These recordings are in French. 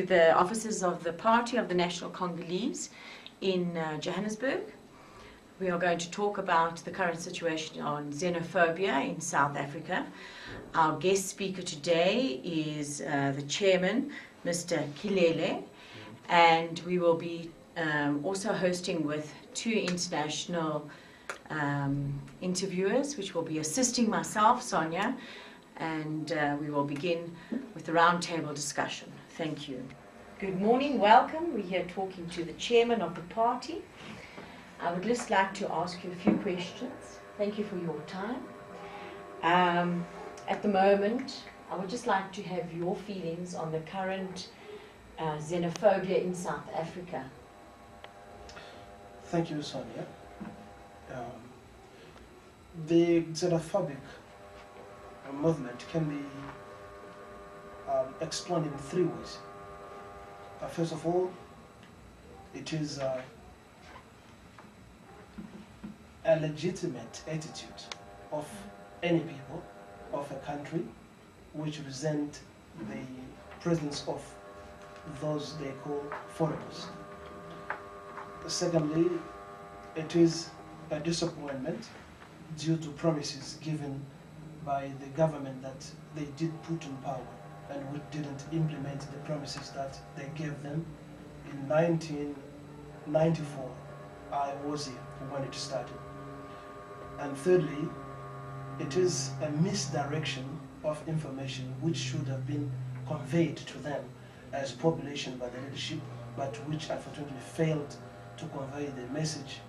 the offices of the Party of the National Congolese in Johannesburg. We are going to talk about the current situation on xenophobia in South Africa. Our guest speaker today is the chairman, Mr. Kilele, and we will be also hosting with two international interviewers, which will be assisting myself, Sonia, and we will begin with the roundtable discussion. Thank you. Good morning, welcome. We're here talking to the chairman of the party. I would just like to ask you a few questions. Thank you for your time. At the moment, I would just like to have your feelings on the current xenophobia in South Africa. Thank you, Sonia. The xenophobic movement can be explained in three ways. First of all, it is a legitimate attitude of any people of a country which resent the presence of those they call foreigners. Secondly, it is a disappointment due to promises given by the government that they did put in power and which didn't implement the promises that they gave them in 1994. I was here when it started. And thirdly, it is a misdirection of information which should have been conveyed to them as population by the leadership, but which unfortunately failed to convey the message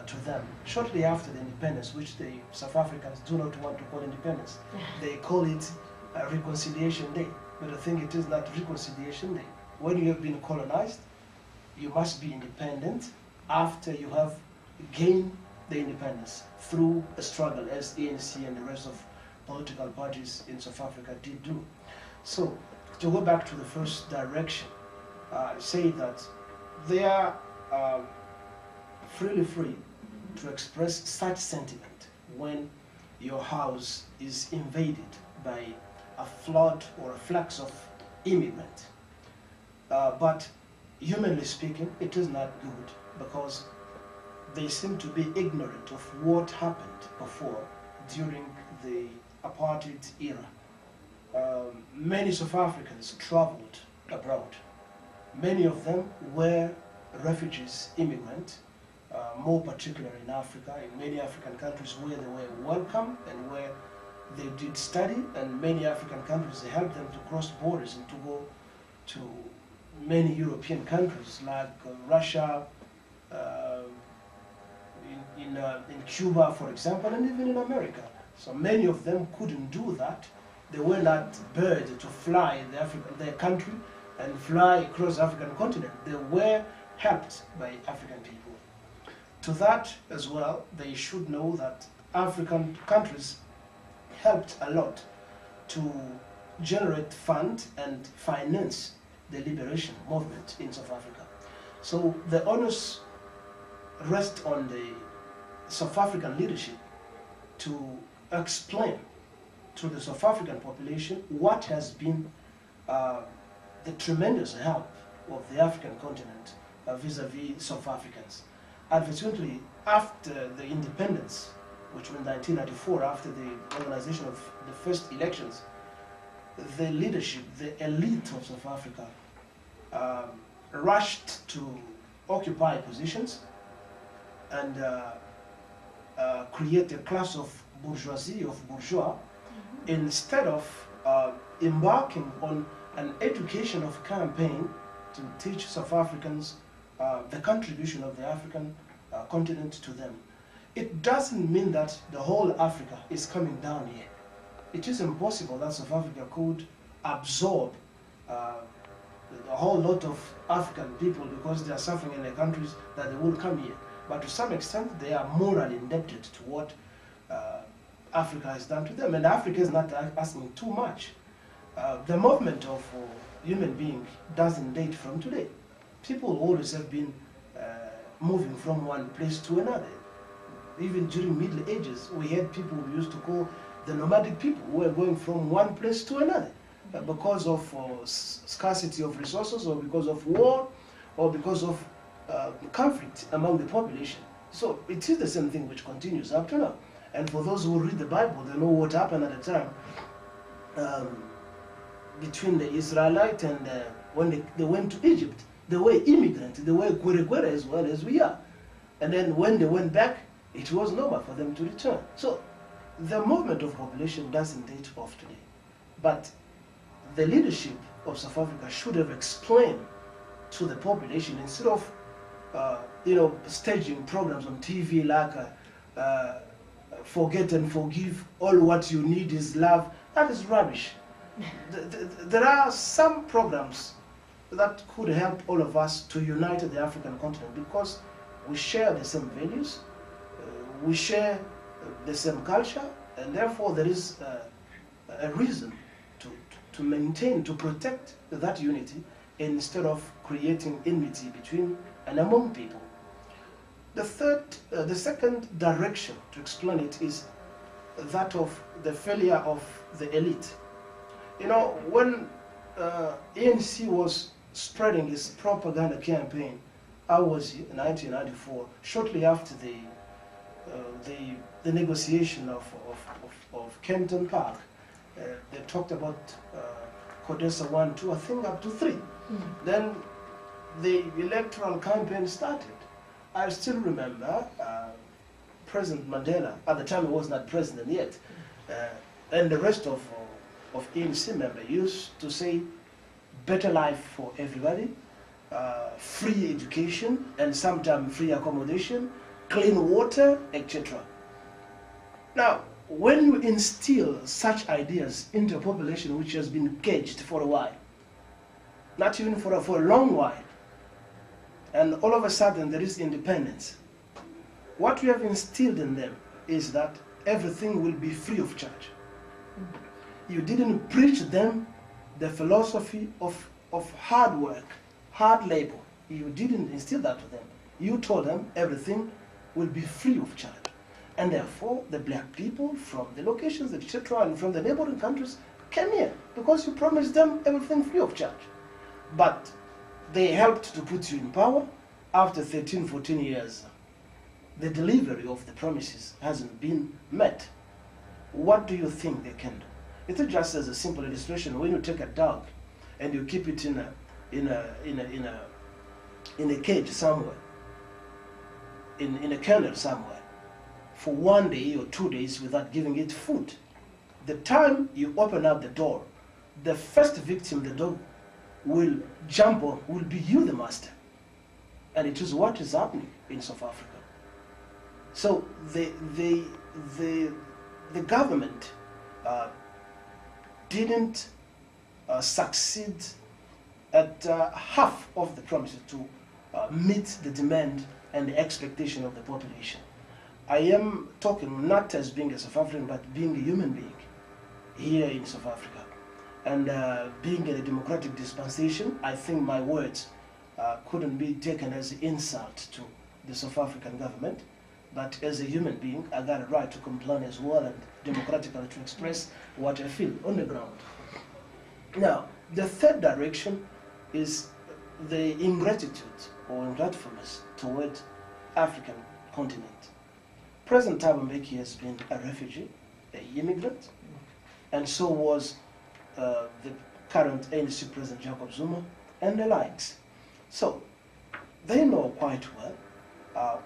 to them. Shortly after the independence, which the South Africans do not want to call independence, they call it a Reconciliation Day. But I think it is not Reconciliation Day. When you have been colonized, you must be independent after you have gained the independence through a struggle, as ANC and the rest of political parties in South Africa did do. So, to go back to the first direction, say that they are freely free to express such sentiment when your house is invaded by a flood or a flux of immigrants. But humanly speaking, it is not good because they seem to be ignorant of what happened before during the apartheid era. Many South Africans traveled abroad. Many of them were refugees, immigrants, more particularly in Africa, in many African countries where they were welcome and where they did study, and many African countries, they helped them to cross borders and to go to many European countries like Russia, in Cuba, for example, and even in America. So many of them couldn't do that. They were not birds to fly their country and fly across the African continent. They were helped by African people. To that as well, they should know that African countries helped a lot to generate funds and finance the liberation movement in South Africa. So the onus rests on the South African leadership to explain to the South African population what has been the tremendous help of the African continent vis-a-vis South Africans. Unfortunately, after the independence, which was in 1994, after the organization of the first elections, the leadership, the elite of South Africa rushed to occupy positions and create a class of bourgeoisie, of bourgeois, instead of embarking on an educational campaign to teach South Africans the contribution of the African continent to them. It doesn't mean that the whole Africa is coming down here. It is impossible that South Africa could absorb a whole lot of African people because they are suffering in their countries that they will come here. But to some extent, they are morally indebted to what Africa has done to them. And Africa is not asking too much. The movement of human beings doesn't date from today. People always have been moving from one place to another. Even during Middle Ages, we had people we used to call the nomadic people who were going from one place to another. because of scarcity of resources, or because of war, or because of conflict among the population. So it is the same thing which continues up to now. And for those who read the Bible, they know what happened at the time between the Israelites and when they went to Egypt. They were immigrants, they were Kwere as well as we are. And then when they went back, it was normal for them to return. So the movement of population doesn't date off today. But the leadership of South Africa should have explained to the population, instead of staging programs on TV like forget and forgive, all what you need is love. That is rubbish. There are some programs that could help all of us to unite the African continent, because we share the same values, we share the same culture, and therefore there is a reason to maintain, to protect that unity, instead of creating enmity between and among people. The second direction to explain it is that of the failure of the elite. You know, when ANC was spreading its propaganda campaign, I was here in 1994, shortly after the negotiation of Kempton Park. They talked about CODESA 1, 2, I think up to 3. Then the electoral campaign started. I still remember President Mandela, at the time he was not president yet, and the rest of ANC members used to say, better life for everybody, free education, and sometimes free accommodation, clean water, etc. Now, when you instill such ideas into a population which has been caged for a while, not even for a long while, and all of a sudden there is independence, what we have instilled in them is that everything will be free of charge. You didn't preach them the philosophy of hard work, hard labor. You didn't instill that to them. You told them everything will be free of charge. And therefore, the black people from the locations, etc., and from the neighboring countries came here because you promised them everything free of charge. But they helped to put you in power. After 13, 14 years, the delivery of the promises hasn't been met. What do you think they can do? It's just as a simple illustration. When you take a dog and you keep it in a cage somewhere, in a kennel somewhere, for 1 day or 2 days without giving it food, the time you open up the door, the first victim the dog will jump on will be you, the master. And it is what is happening in South Africa. So the government didn't succeed at half of the promises to meet the demand and the expectation of the population. I am talking not as being a South African, but being a human being here in South Africa. And being in a democratic dispensation, I think my words couldn't be taken as an insult to the South African government. But as a human being, I got a right to complain as well, and democratically to express what I feel on the ground. Now, the third direction is the ingratitude or ungratefulness toward African continent. President Thabo Mbeki has been a refugee, an immigrant, and so was the current ANC President Jacob Zuma and the likes. So they know quite well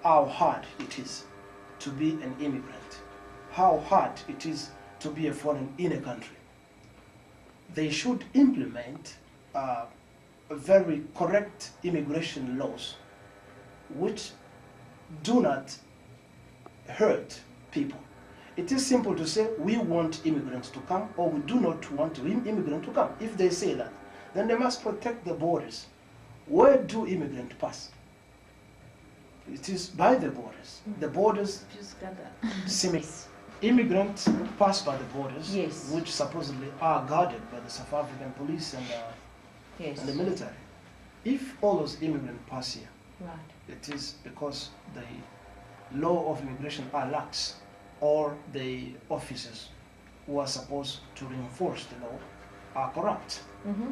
how hard it is to be an immigrant, how hard it is to be a foreign in a country. They should implement very correct immigration laws which do not hurt people. It is simple to say we want immigrants to come, or we do not want immigrants to come. If they say that, then they must protect the borders. Where do immigrants pass? It is by the borders. The borders, immigrants pass by the borders, yes, which supposedly are guarded by the South African police and, yes, and the military. If all those immigrants pass here, right, it is because the law of immigration are lax, or the officers who are supposed to reinforce the law are corrupt. Mm-hmm.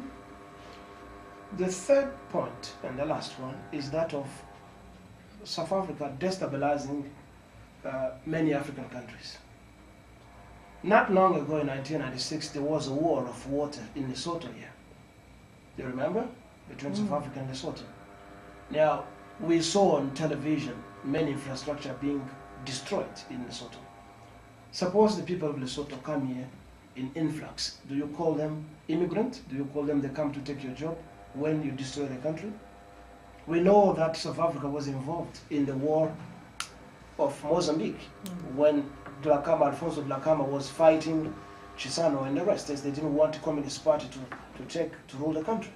The third point, and the last one, is that of South Africa destabilizing many African countries. Not long ago in 1996, there was a war of water in Lesotho here. Do you remember? Between South Africa and Lesotho. Now, we saw on television many infrastructure being destroyed in Lesotho. Suppose the people of Lesotho come here in influx. Do you call them immigrant? Do you call them they come to take your job when you destroy the country? We know that South Africa was involved in the war of Mozambique when Alfonso Dhlakama was fighting Chissano and the rest, as they didn't want the Communist Party to rule the country.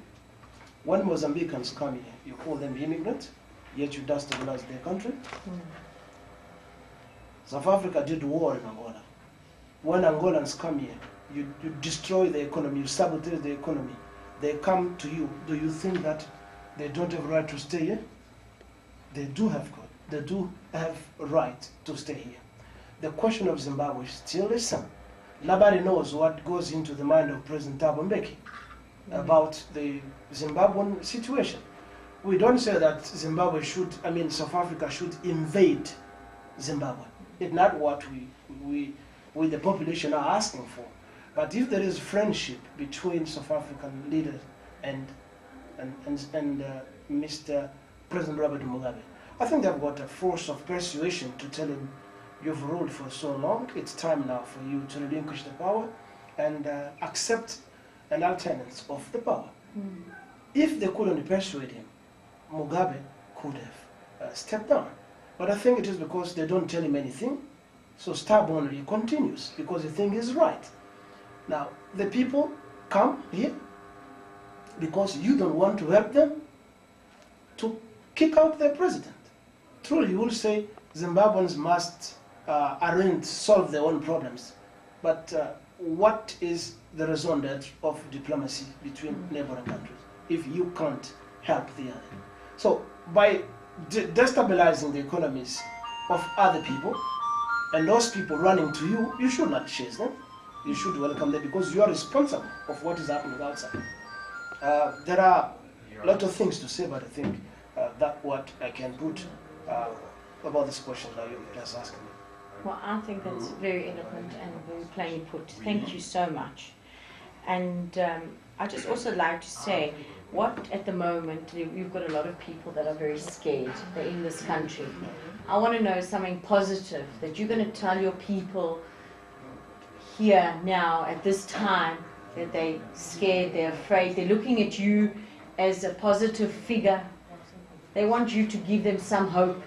When Mozambicans come here, you call them immigrant, yet you destabilize their country. South Africa did war in Angola. When Angolans come here, you destroy the economy, you sabotage the economy. They come to you. Do you think that they don't have a right to stay here? They do have a right to stay here. The question of Zimbabwe still is some. Nobody knows what goes into the mind of President Thabo Mbeki about the Zimbabwean situation. We don't say that South Africa should invade Zimbabwe. It's not what we the population are asking for. But if there is friendship between South African leaders and Mr. President Robert Mugabe, I think they've got a force of persuasion to tell him, you've ruled for so long, it's time now for you to relinquish the power and accept an alternance of the power. If they couldn't persuade him, Mugabe could have stepped down. But I think it is because they don't tell him anything, so stubbornly he continues because the thing is right. Now, the people come here because you don't want to help them to kick out their president. Truly, you will say Zimbabweans must solve their own problems. But what is the raison d'etre of diplomacy between neighboring countries if you can't help the other? So, by destabilizing the economies of other people, and those people running to you, you should not chase them. You should welcome them because you are responsible of what is happening outside. There are a lot of things to say, but I think that's what I can put about this question that you just asked me. Well, I think that's very eloquent and very plainly put. Thank you so much. And I just also like to say, what at the moment, we've got a lot of people that are very scared. They're in this country. I want to know something positive that you're going to tell your people here now at this time, that they're scared, they're afraid, they're looking at you as a positive figure. They want you to give them some hope.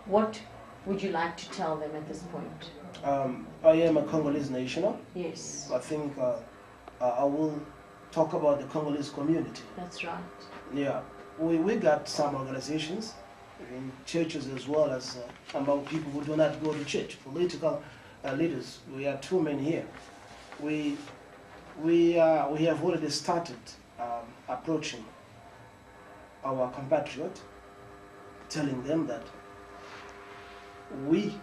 What would you like to tell them at this point? I am a Congolese national. Yes. I think I will talk about the Congolese community. That's right. Yeah, we got some organizations in churches as well as among people who do not go to church. Political leaders, we are too many here. We have already started approaching our compatriot, telling them that we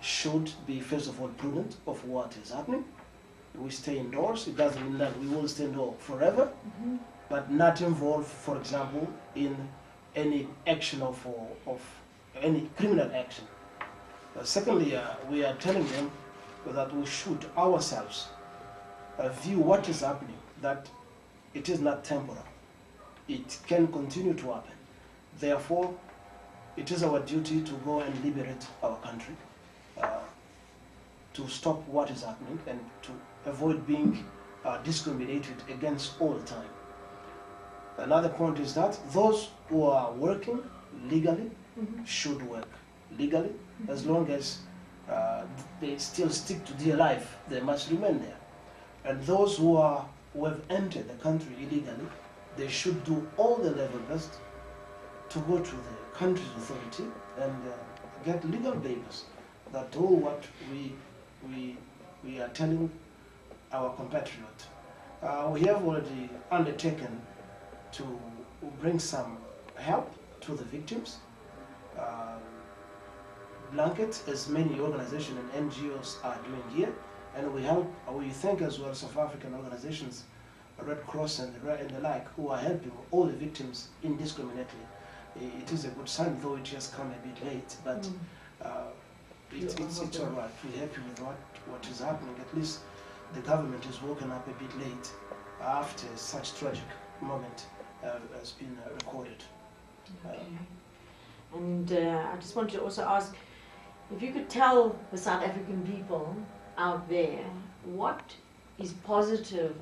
should be first of all prudent of what is happening. We stay indoors. It doesn't mean that we will stay indoors forever, but not involved, for example, in any action of any criminal action. Secondly, we are telling them that we should ourselves view what is happening, that it is not temporal. It can continue to happen. Therefore, it is our duty to go and liberate our country, to stop what is happening and to avoid being discriminated against all the time. Another point is that those who are working legally should work legally. As long as they still stick to their life, they must remain there. And those who have entered the country illegally, they should do all the level best to go to the country's authority and get legal papers. That's all what we are telling our compatriot. We have already undertaken to bring some help to the victims. Blankets, as many organizations and NGOs are doing here, And we thank as well South African organizations, Red Cross and the like, who are helping all the victims indiscriminately. It is a good sign, though it has come a bit late, but it's all right. We're happy with what is happening. At least the government is woken up a bit late after such tragic moment has been recorded. Okay. And I just want to also ask, if you could tell the South African people out there what is positive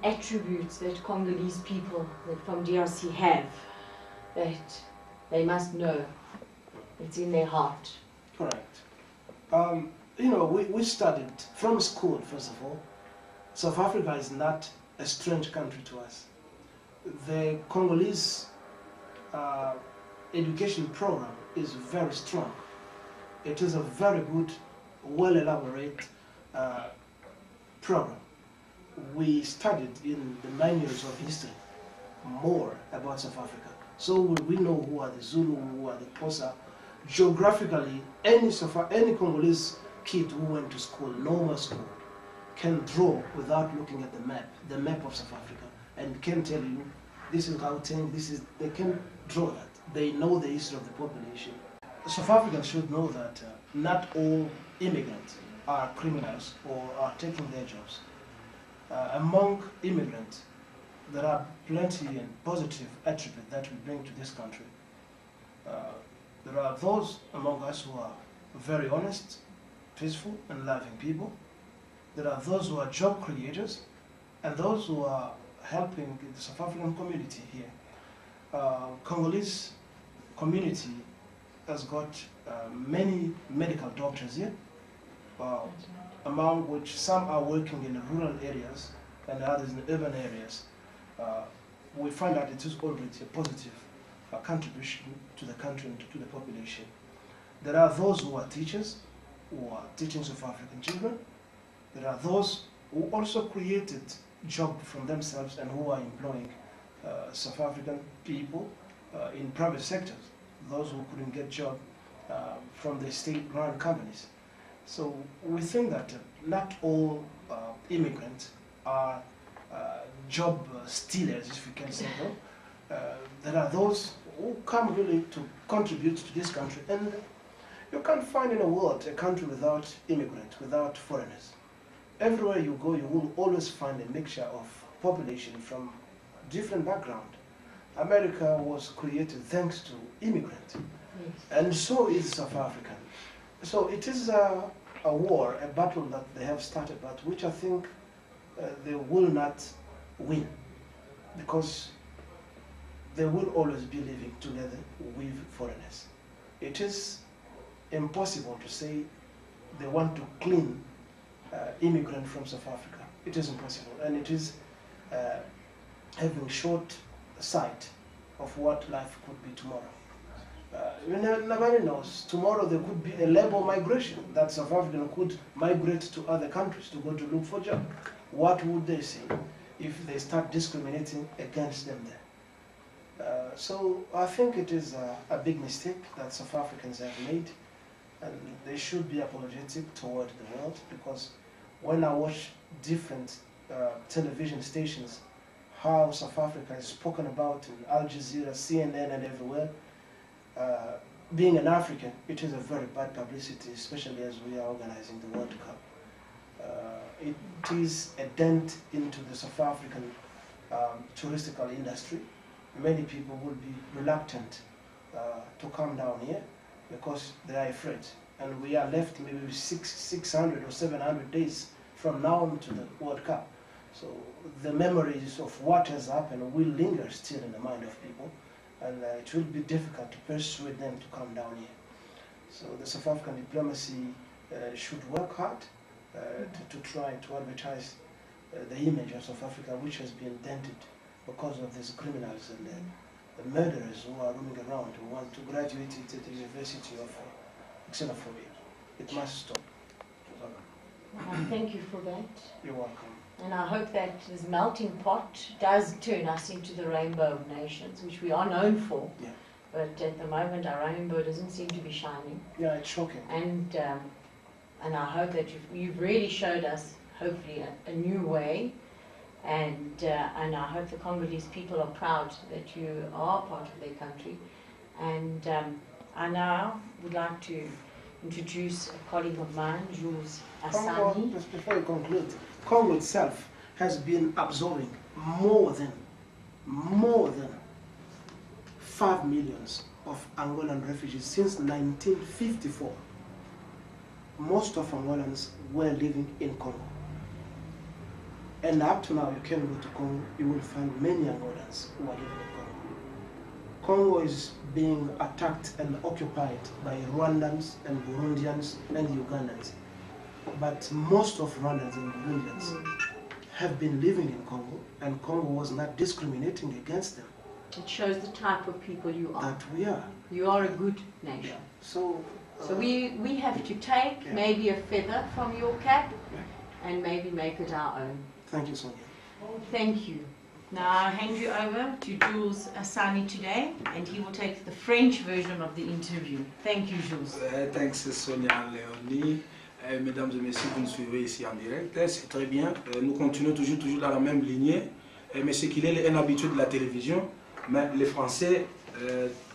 attributes that Congolese people that from DRC have, that they must know, it's in their heart. Correct. We studied from school, first of all. South Africa is not a strange country to us. The Congolese education program is very strong. It is a very good, well-elaborated program. We studied in the 9 years of history more about South Africa. So we know who are the Zulu, who are the Xhosa. Geographically, any Congolese kid who went to school, normal school, can draw without looking at the map of South Africa, and can tell you, this is Gauteng, they can draw that. They know the history of the population. South Africans should know that not all immigrants are criminals or are taking their jobs. Among immigrants, there are plenty and positive attributes that we bring to this country. There are those among us who are very honest, peaceful and loving people. There are those who are job creators and those who are helping the South African community here. Congolese community has got many medical doctors here, among which some are working in the rural areas and others in the urban areas. We find that it is already a positive contribution to the country and to the population. There are those who are teachers, who are teaching South African children. There are those who also created jobs from themselves and who are employing South African people in private sectors, those who couldn't get jobs from the state-run companies. So we think that not all immigrants are job stealers, if you can say so. There are those who come really to contribute to this country, and you can't find in the world a country without immigrants, without foreigners. Everywhere you go, you will always find a mixture of population from different backgrounds. America was created thanks to immigrants, and so is South Africa. So it is a war, a battle that they have started, but which I think they will not win, because they will always be living together with foreigners. It is impossible to say they want to clean immigrants from South Africa. It is impossible, and it is having short sight of what life could be tomorrow. Nobody knows. Tomorrow there could be a labor migration, that South African could migrate to other countries to go to look for jobs. What would they say if they start discriminating against them there? So I think it is a big mistake that South Africans have made, and they should be apologetic toward the world, because when I watch different television stations, how South Africa is spoken about in Al Jazeera, CNN and everywhere, being an African, it is a very bad publicity, especially as we are organizing the World Cup. It is a dent into the South African touristical industry. Many people will be reluctant to come down here because they are afraid. And we are left maybe 600 or 700 days from now to the World Cup. So the memories of what has happened will linger still in the mind of people, and it will be difficult to persuade them to come down here. So the South African diplomacy should work hard to try to advertise the image of South Africa, which has been dented because of these criminals and the murderers who are roaming around, who want to graduate into the University of Xenophobia. It must stop. Thank you for that. You're welcome. And I hope that this melting pot does turn us into the rainbow of nations, which we are known for. Yeah. But at the moment, our rainbow doesn't seem to be shining. Yeah, it's shocking. And and I hope that you've really showed us, hopefully, a new way. And I hope the Congolese people are proud that you are part of their country. And I now would like to introduce a colleague of mine, Jules Congo, Asani. just before you conclude, Congo itself has been absorbing more than 5 million of Angolan refugees since 1954. Most of Angolans were living in Congo. And up to now, you can go to Congo, you will find many Angolans who are living in Congo. Congo is being attacked and occupied by Rwandans and Burundians and Ugandans. But most of Rwandans and Burundians have been living in Congo, and Congo was not discriminating against them. It shows the type of people you are. That we are. You are a good nation. So we have to take maybe a feather from your cap and maybe make it our own. Thank you, Sonia. Thank you. Now I'll hand you over to Jules Asani today, and he will take the French version of the interview. Thank you, Jules. Thanks, Sonia Léonie. Mesdames et messieurs, vous nous suivez ici en direct. C'est très bien. Nous continuons toujours dans la même lignée. Mais ce qu'il est un habitué de la télévision. Mais les Français,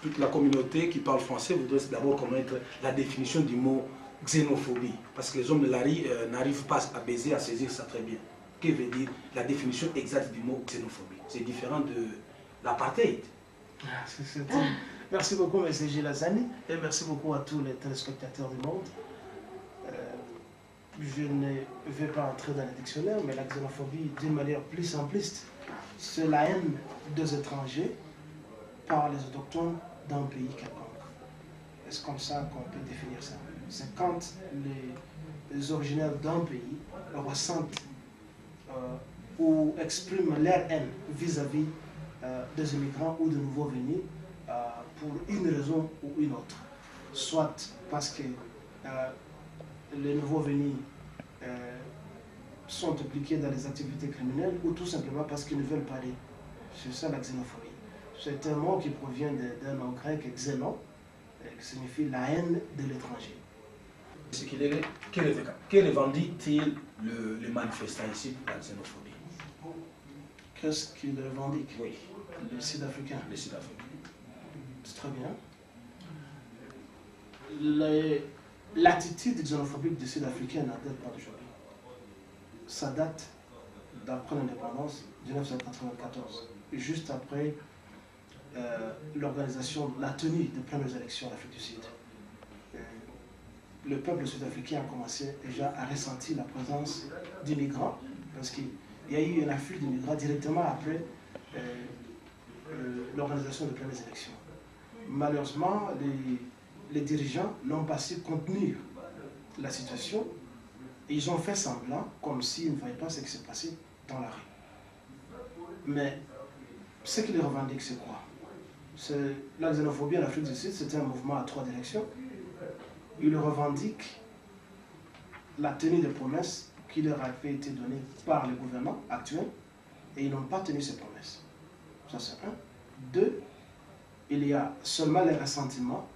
toute la communauté qui parle français voudrait d'abord connaître la définition du mot xénophobie. Parce que les hommes de la rue n'arrivent pas à baiser, à saisir ça très bien. Que veut dire la définition exacte du mot xénophobie? C'est différent de l'apartheid. Merci beaucoup, M. Gilles Asani, et merci beaucoup à tous les téléspectateurs du monde. Je ne vais pas entrer dans le dictionnaire, mais la xénophobie, d'une manière plus simpliste, c'est la haine des étrangers par les autochtones d'un pays quelconque. C'est comme ça qu'on peut définir ça. C'est quand les originaires d'un pays ressentent ou expriment leur haine vis-à-vis des immigrants ou de nouveaux venus pour une raison ou une autre. Soit parce que les nouveaux venus sont impliqués dans les activités criminelles ou tout simplement parce qu'ils ne veulent pas aller. C'est ça la xénophobie. C'est un mot qui provient d'un nom grec, xénon, qui signifie la haine de l'étranger. Que revendique-t-il le manifestant ici pour la xénophobie? Qu'est-ce qu'il revendique? Oui. Les Sud-Africains. Les Sud-Africains. C'est très bien. L'attitude xénophobique des Sud-Africains n'a date pas d'aujourd'hui. Ça date d'après l'indépendance de 1994, juste après l'organisation, la tenue des premières élections en Afrique du Sud. Le peuple sud-africain a commencé déjà à ressentir la présence d'immigrants, parce qu'il y a eu un afflux d'immigrants directement après l'organisation des premières élections. Malheureusement, les dirigeants n'ont pas su contenir la situation et ils ont fait semblant comme s'ils ne voyaient pas ce qui s'est passé dans la rue. Mais ce qu'ils revendiquent, c'est quoi? La xénophobie en Afrique du Sud, c'était un mouvement à 3 directions. Ils revendiquent la tenue des promesses qui leur avaient été données par le gouvernement actuel et ils n'ont pas tenu ces promesses. Ça, c'est un. 2, il y a seulement le ressentiment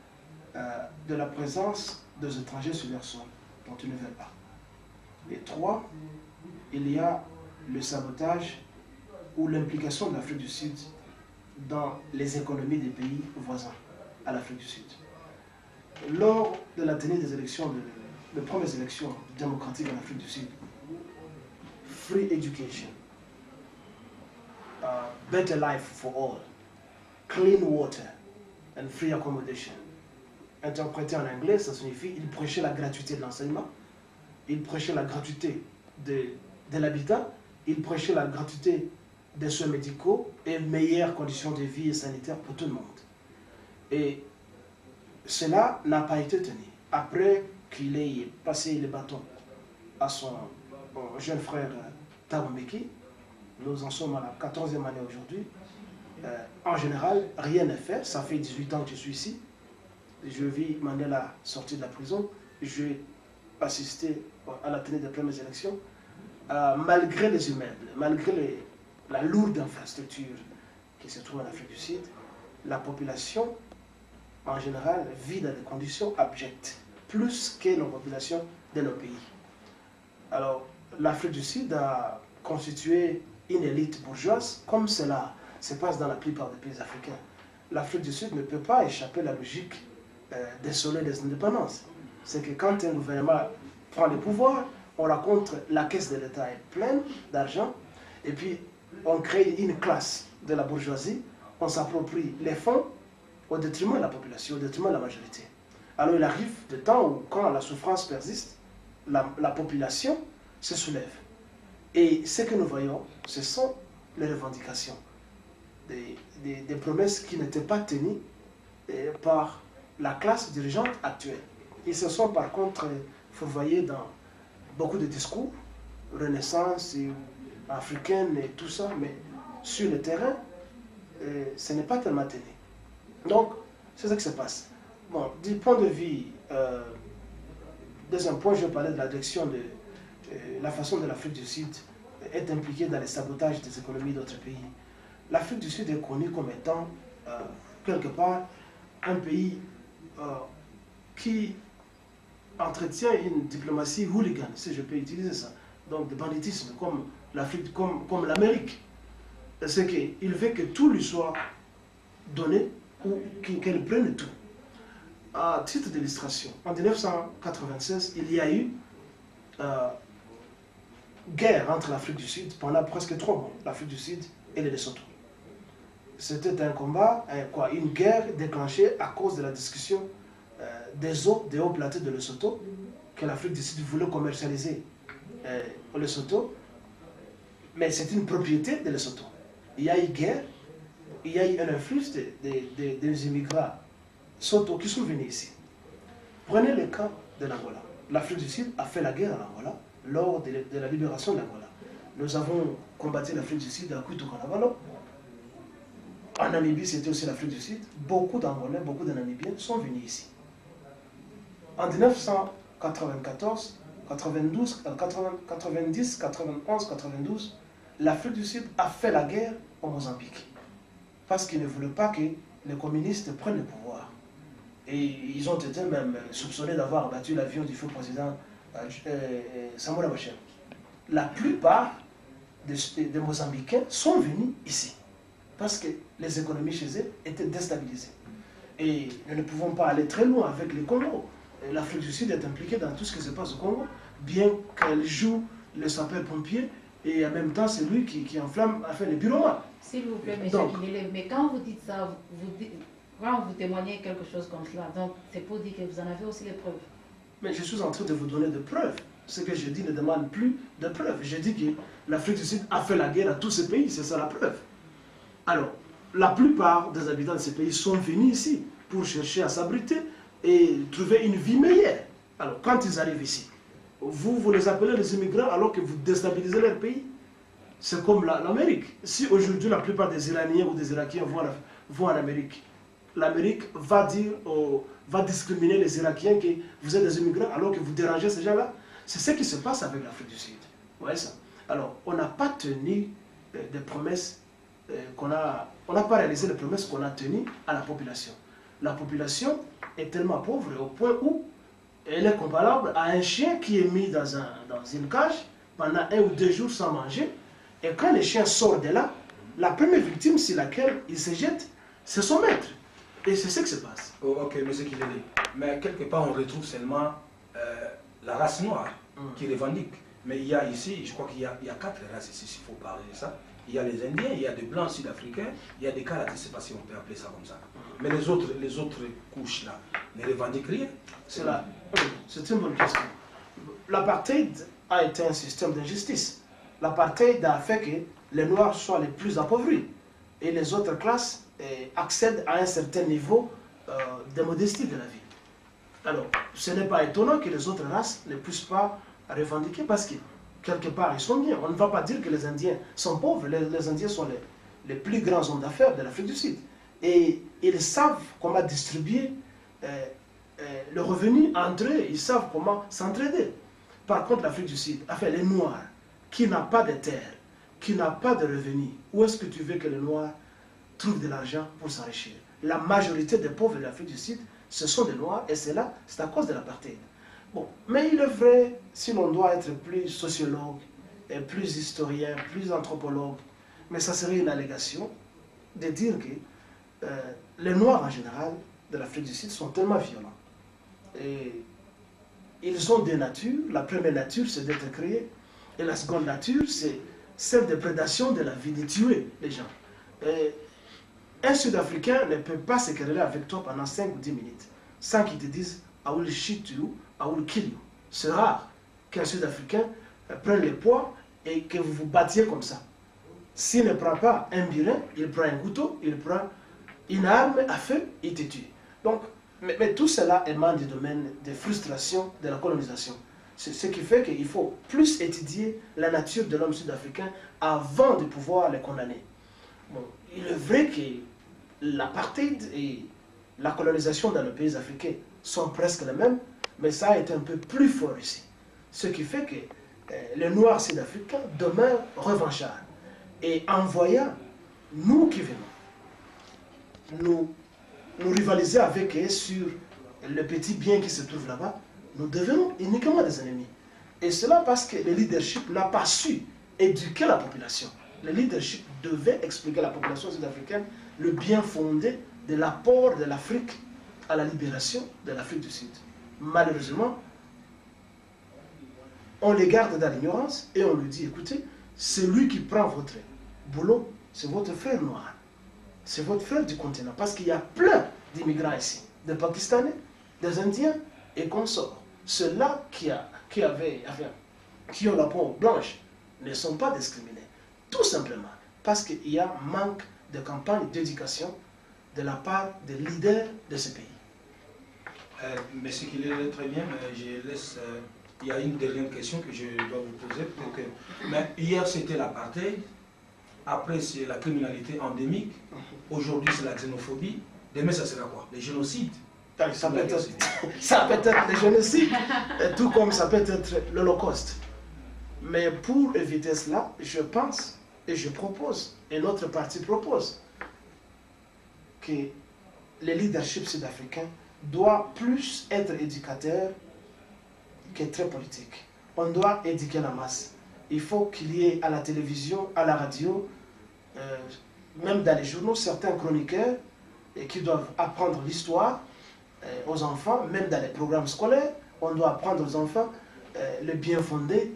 de la présence des étrangers sur leur sol, dont ils ne veulent pas. Et 3, il y a le sabotage ou l'implication de l'Afrique du Sud dans les économies des pays voisins à l'Afrique du Sud. Lors de la tenue des élections, des premières élections démocratiques en Afrique du Sud, free education, better life for all, clean water and free accommodation. Interprété en anglais, ça signifie il prêchait la gratuité de l'enseignement, il prêchait la gratuité de l'habitat, il prêchait la gratuité des soins médicaux et meilleures conditions de vie et sanitaires pour tout le monde. Et cela n'a pas été tenu. Après qu'il ait passé le bâton à son jeune frère Thabo Mbeki, nous en sommes à la 14e année aujourd'hui. En général, rien n'est fait. Ça fait 18 ans que je suis ici. Je vis Mandela sorti de la prison. J'ai assisté à la tenue des premières élections. Malgré les immeubles, malgré la lourde infrastructure qui se trouve en Afrique du Sud, la population, en général, vit dans des conditions abjectes, plus que nos populations de nos pays. Alors, l'Afrique du Sud a constitué une élite bourgeoise, comme cela se passe dans la plupart des pays africains. L'Afrique du Sud ne peut pas échapper à la logique des soleils des indépendances. C'est que quand un gouvernement prend le pouvoir, on rencontre la caisse de l'État est pleine d'argent, et puis on crée une classe de la bourgeoisie, on s'approprie les fonds au détriment de la population, au détriment de la majorité. Alors il arrive des temps où, quand la souffrance persiste, la population se soulève. Et ce que nous voyons, ce sont les revendications, des promesses qui n'étaient pas tenues par la classe dirigeante actuelle. Ils se sont par contre fourvoyés dans beaucoup de discours, renaissance africaine et tout ça, mais sur le terrain, ce n'est pas tellement tenu. Donc, c'est ça qui se passe. Bon, du point de vue, deuxième point, je vais parler de la direction de la façon dont l'Afrique du Sud est impliquée dans les sabotages des économies d'autres pays. L'Afrique du Sud est connue comme étant, quelque part, un pays qui entretient une diplomatie hooligan, si je peux utiliser ça, donc de banditisme, comme l'Afrique, comme l'Amérique. C'est qu'il veut que tout lui soit donné ou qu'elle prenne tout. À titre d'illustration, en 1996, il y a eu guerre entre l'Afrique du Sud pendant presque 3 mois, l'Afrique du Sud et le Lesotho. C'était un combat, une guerre déclenchée à cause de la discussion des hauts plateaux de Lesotho que l'Afrique du Sud voulait commercialiser au Lesotho, mais c'est une propriété de Lesotho. Il y a eu guerre, il y a eu un influx des immigrants Soto qui sont venus ici. Prenez le cas de l'Angola. L'Afrique du Sud a fait la guerre à l'Angola lors de la libération de l'Angola. Nous avons combattu l'Afrique du Sud à Cuito-Canavalo. En Namibie, c'était aussi l'Afrique du Sud. Beaucoup d'Angolais, beaucoup de Namibiens sont venus ici. En 1994, 92, 90, 91, 92, l'Afrique du Sud a fait la guerre au Mozambique. Parce qu'ils ne voulaient pas que les communistes prennent le pouvoir. Et ils ont été même soupçonnés d'avoir abattu l'avion du feu président Samora Machel. La plupart des Mozambicains sont venus ici. Parce que les économies chez eux étaient déstabilisées. Et nous ne pouvons pas aller très loin avec le Congo. L'Afrique du Sud est impliquée dans tout ce qui se passe au Congo, bien qu'elle joue les sapeurs-pompiers, et en même temps c'est lui qui enflamme les pyromanes. S'il vous plaît, monsieur Kilele, mais quand vous dites ça, quand vous témoignez quelque chose comme cela, donc c'est pour dire que vous en avez aussi les preuves. Mais je suis en train de vous donner des preuves. Ce que je dis ne demande plus de preuves. Je dis que l'Afrique du Sud a fait la guerre à tous ces pays, c'est ça la preuve. Alors, la plupart des habitants de ces pays sont venus ici pour chercher à s'abriter et trouver une vie meilleure. Alors, quand ils arrivent ici, vous les appelez les immigrants alors que vous déstabilisez leur pays. C'est comme l'Amérique. Si aujourd'hui la plupart des Iraniens ou des Irakiens vont en Amérique, l'Amérique va discriminer les Irakiens que vous êtes des immigrants alors que vous dérangez ces gens-là. C'est ce qui se passe avec l'Afrique du Sud. Vous voyez ça? Alors, on n'a pas tenu des promesses on n'a pas réalisé les promesses qu'on a tenues à la population. La population est tellement pauvre au point où elle est comparable à un chien qui est mis dans une cage pendant 1 ou 2 jours sans manger. Et quand le chien sort de là, la première victime sur laquelle il se jette, c'est son maître. Et c'est ce qui se passe. Oh, ok, mais c'est qu'il est dit. Mais quelque part, on retrouve seulement la race noire qui revendique. Mais il y a ici, je crois qu'il y a 4 races ici, s'il faut parler de ça. Il y a les Indiens, il y a des Blancs sud-africains, il y a des Karatis, je ne sais pas si on peut appeler ça comme ça. Mais les autres couches là ne revendiquent rien. C'est une bonne question. L'apartheid a été un système d'injustice. L'apartheid a fait que les Noirs soient les plus appauvris et les autres classes accèdent à un certain niveau de modestie de la vie. Alors, ce n'est pas étonnant que les autres races ne puissent pas revendiquer parce que quelque part, ils sont bien. On ne va pas dire que les Indiens sont pauvres. Les Indiens sont les plus grands hommes d'affaires de l'Afrique du Sud. Et ils savent comment distribuer le revenu entre eux. Ils savent comment s'entraider. Par contre, l'Afrique du Sud, enfin les Noirs, qui n'ont pas de terre, qui n'ont pas de revenus, où est-ce que tu veux que les Noirs trouvent de l'argent pour s'enrichir? La majorité des pauvres de l'Afrique du Sud, ce sont des Noirs, et c'est à cause de l'apartheid. Bon, mais il est vrai, si l'on doit être plus sociologue, et plus historien, plus anthropologue, mais ça serait une allégation de dire que les Noirs en général de l'Afrique du Sud sont tellement violents. Et ils ont des natures. La première nature, c'est d'être créé. Et la seconde nature, c'est celle de prédation de la vie, de tuer les gens. Et un Sud-Africain ne peut pas se quereller avec toi pendant 5 ou 10 minutes sans qu'il te dise « I will shoot you, I will kill you ». C'est rare qu'un Sud-Africain prenne le poids et que vous vous battiez comme ça. S'il ne prend pas un birin, il prend un couteau, il prend une arme à feu, il te tue. Donc, mais tout cela émane du domaine des frustrations de la colonisation. C'est ce qui fait qu'il faut plus étudier la nature de l'homme sud-africain avant de pouvoir le condamner. Bon, il est vrai que l'apartheid et la colonisation dans les pays africains sont presque les mêmes, mais ça a été un peu plus fort ici. Ce qui fait que les Noirs sud-africains demeurent revanchards. Et en voyant, nous qui venons, nous rivaliser avec eux sur le petit bien qui se trouve là-bas, nous devenons uniquement des ennemis. Et cela parce que le leadership n'a pas su éduquer la population. Le leadership devait expliquer à la population sud-africaine le bien fondé de l'apport de l'Afrique à la libération de l'Afrique du Sud. Malheureusement, on les garde dans l'ignorance et on lui dit, écoutez, celui qui prend votre boulot, c'est votre frère noir. C'est votre frère du continent. Parce qu'il y a plein d'immigrants ici, des Pakistanais, des Indiens et consorts. Ceux-là qui ont la peau blanche ne sont pas discriminés. Tout simplement parce qu'il y a manque de campagne d'éducation de la part des leaders de ce pays. Mais ce qu'il est très bien, mais je laisse. Il y a une dernière question que je dois vous poser. Mais hier c'était l'apartheid, après c'est la criminalité endémique, aujourd'hui c'est la xénophobie, demain ça sera quoi? Les génocides. Ça peut être le génocide, tout comme ça peut être l'Holocauste. Mais pour éviter cela, je pense et je propose, et notre parti propose, que le leadership sud-africain doit plus être éducateur que très politique. On doit éduquer la masse. Il faut qu'il y ait à la télévision, à la radio, même dans les journaux, certains chroniqueurs qui doivent apprendre l'histoire aux enfants, même dans les programmes scolaires. On doit apprendre aux enfants le bien fondé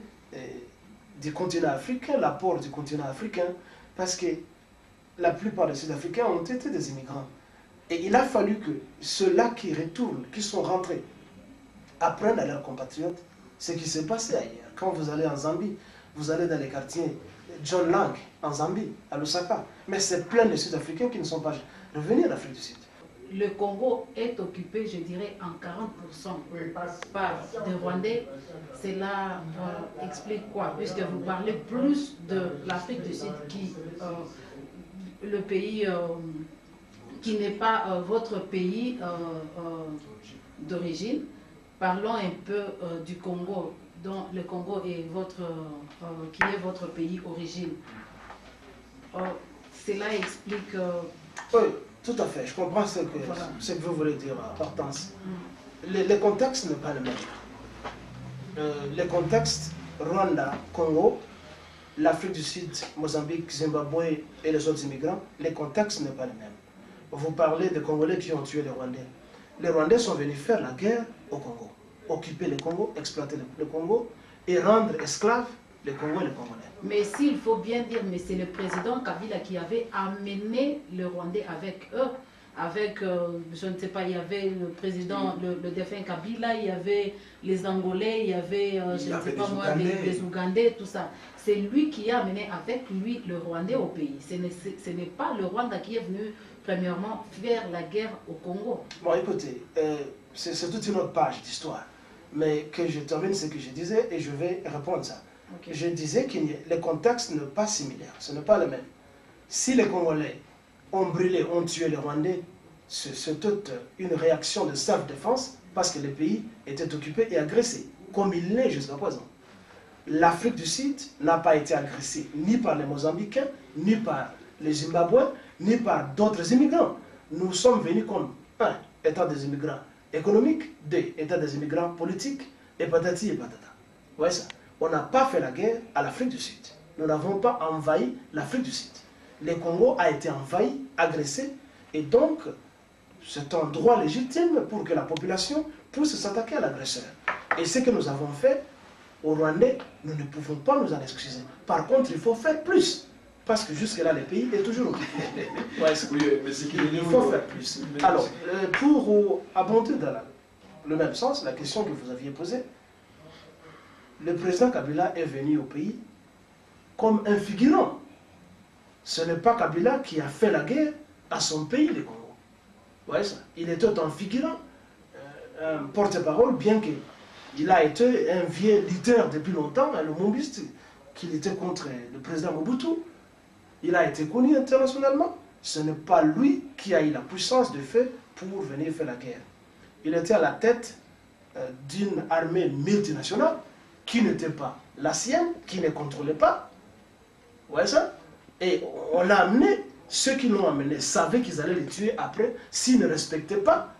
du continent africain, l'apport du continent africain, parce que la plupart des Sud-Africains ont été des immigrants. Et il a fallu que ceux-là qui retournent, qui sont rentrés, apprennent à leurs compatriotes ce qui s'est passé ailleurs. Quand vous allez en Zambie, vous allez dans les quartiers John Lang, en Zambie, à Lusaka. Mais c'est plein de Sud-Africains qui ne sont pas revenus en Afrique du Sud. Le Congo est occupé, je dirais, en 40% par des Rwandais. Cela explique quoi? Puisque vous parlez plus de l'Afrique du Sud, qui le pays qui n'est pas votre pays d'origine. Parlons un peu du Congo, dont le Congo est qui est votre pays d'origine. Cela explique... Oui, tout à fait. Je comprends ce que vous voulez dire, Hortense. Le contexte n'est pas le même. Le contexte Rwanda, Congo, l'Afrique du Sud, Mozambique, Zimbabwe et les autres immigrants, le contexte n'est pas le même. Vous parlez des Congolais qui ont tué les Rwandais. Les Rwandais sont venus faire la guerre au Congo, occuper le Congo, exploiter le Congo et rendre esclaves les Congolais et les Congolais. Mais s'il faut bien dire, mais c'est le président Kabila qui avait amené les Rwandais avec eux. Avec, je ne sais pas, il y avait le président, le défunt Kabila, il y avait les Angolais, il y avait, je ne sais pas moi, les Ougandais, tout ça. C'est lui qui a amené avec lui le Rwandais au pays. Ce n'est pas le Rwanda qui est venu, premièrement, faire la guerre au Congo. Bon, écoutez, c'est toute une autre page d'histoire. Mais que je termine ce que je disais et je vais répondre à ça. Okay. Je disais que le contexte n'est pas similaire, ce n'est pas le même. Si les Congolais ont brûlé, ont tué les Rwandais, c'est toute une réaction de self-défense parce que le pays était occupé et agressé, comme il l'est jusqu'à présent. L'Afrique du Sud n'a pas été agressée ni par les Mozambicains, ni par les Zimbabwéens, ni par d'autres immigrants. Nous sommes venus comme, un, étant des immigrants économiques, deux, étant des immigrants politiques, et patati et patata. Vous voyez ça? On n'a pas fait la guerre à l'Afrique du Sud. Nous n'avons pas envahi l'Afrique du Sud. Le Congo a été envahi, agressé, et donc c'est un droit légitime pour que la population puisse s'attaquer à l'agresseur. Et ce que nous avons fait au Rwandais, nous ne pouvons pas nous en excuser. Par contre, il faut faire plus. Parce que jusque-là, le pays est toujours occupé. Ouais, il faut faire plus. Alors, pour abonder dans le même sens, la question que vous aviez posée, le président Kabila est venu au pays comme un figurant. Ce n'est pas Kabila qui a fait la guerre à son pays, le Congo. Vous voyez ça? Il était un figurant, un porte-parole, bien qu'il a été un vieux leader depuis longtemps, le Mombiste, qu'il était contre le président Mobutu. Il a été connu internationalement. Ce n'est pas lui qui a eu la puissance de fait pour venir faire la guerre. Il était à la tête d'une armée multinationale qui n'était pas la sienne, qui ne contrôlait pas. Vous voyez ça? Et on l'a amené, ceux qui l'ont amené savaient qu'ils allaient le tuer après s'ils ne respectaient pas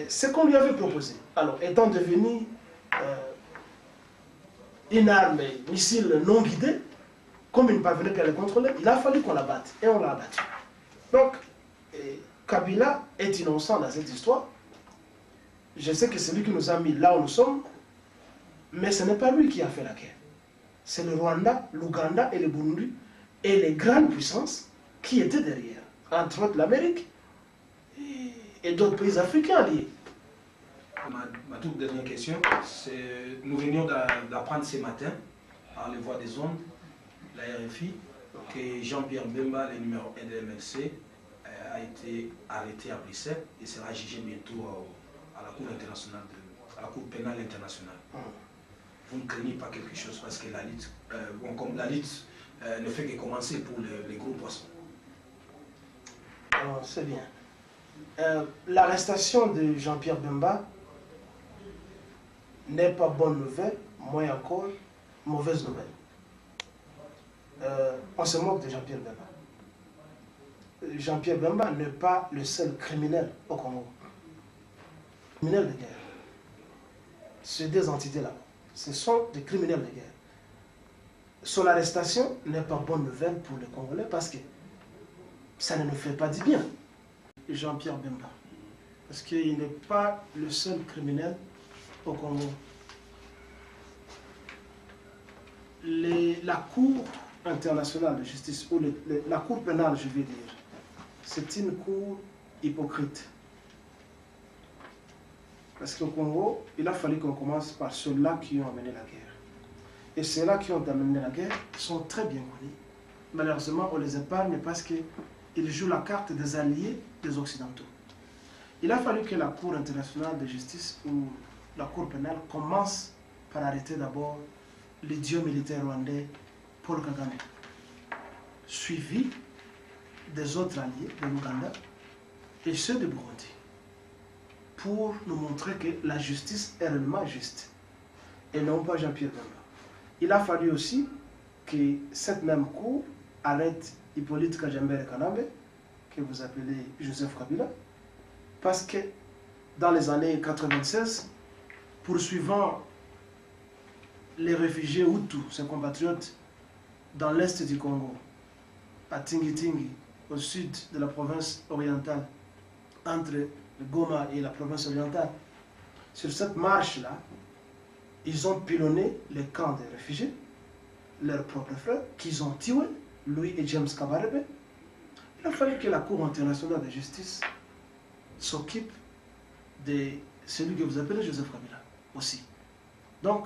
ce qu'on lui avait proposé. Alors, étant devenu une arme missile non guidée, comme il ne parvenait pas à le contrôler, il a fallu qu'on la batte. Et on l'a abattu. Donc, Kabila est innocent dans cette histoire. Je sais que c'est lui qui nous a mis là où nous sommes, mais ce n'est pas lui qui a fait la guerre. C'est le Rwanda, l'Ouganda et le Burundi et les grandes puissances qui étaient derrière. Entre autres l'Amérique et d'autres pays africains liés. Ma toute dernière question, c'est nous venions d'apprendre ce matin par les voies des ondes, la RFI, que Jean-Pierre Bemba, le numéro 1 de MLC, a été arrêté à Bruxelles et sera jugé bientôt à la Cour internationale, à la Cour pénale internationale. Vous ne craignez pas quelque chose parce que la lutte, comme la lutte ne fait que commencer pour les gros poissons. C'est bien. L'arrestation de Jean-Pierre Bemba n'est pas bonne nouvelle, moins encore mauvaise nouvelle. On se moque de Jean-Pierre Bemba. Jean-Pierre Bemba n'est pas le seul criminel au Congo. Criminel de guerre. Ces deux entités-là, ce sont des criminels de guerre. Son arrestation n'est pas bonne nouvelle pour les Congolais parce que ça ne nous fait pas du bien. Jean-Pierre Bemba. Parce qu'il n'est pas le seul criminel au Congo. La Cour internationale de justice, ou la Cour pénale, je vais dire, c'est une cour hypocrite. Parce qu'au Congo, il a fallu qu'on commence par ceux-là qui ont amené la guerre. Et ceux-là qui ont amené la guerre sont très bien connus. Malheureusement, on les épargne parce qu'ils jouent la carte des alliés des Occidentaux. Il a fallu que la Cour internationale de justice ou la Cour pénale commence par arrêter d'abord l'idiot militaire rwandais Paul Kagame, suivi des autres alliés de l'Ouganda et ceux de Burundi, pour nous montrer que la justice est réellement juste, et non pas Jean-Pierre Bemba. Il a fallu aussi que cette même cour arrête Hippolyte Kajambere Kanambe, que vous appelez Joseph Kabila, parce que dans les années 96, poursuivant les réfugiés Hutus, ses compatriotes, dans l'est du Congo, à Tingi-Tingi, au sud de la province orientale, entre le Goma et la province orientale. Sur cette marche-là, ils ont pilonné les camps des réfugiés, leurs propres frères, qu'ils ont tués, lui et James Kabarebe. Il a fallu que la Cour internationale de justice s'occupe de celui que vous appelez Joseph Kabila aussi. Donc,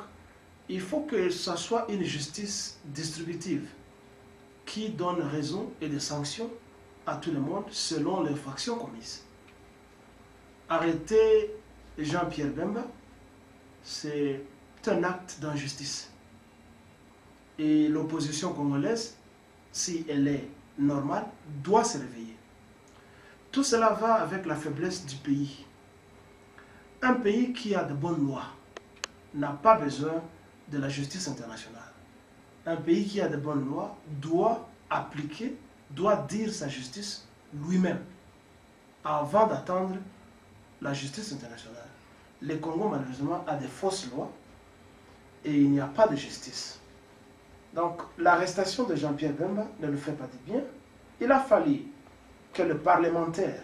il faut que ce soit une justice distributive qui donne raison et des sanctions à tout le monde selon les factions commises. Arrêter Jean-Pierre Bemba, c'est un acte d'injustice. Et l'opposition congolaise, si elle est normale, doit se réveiller. Tout cela va avec la faiblesse du pays. Un pays qui a de bonnes lois n'a pas besoin de la justice internationale. Un pays qui a de bonnes lois doit appliquer, doit dire sa justice lui-même avant d'attendre la justice internationale. Le Congo, malheureusement, a des fausses lois et il n'y a pas de justice. Donc l'arrestation de Jean-Pierre Bemba ne le fait pas du bien. Il a fallu que le parlementaire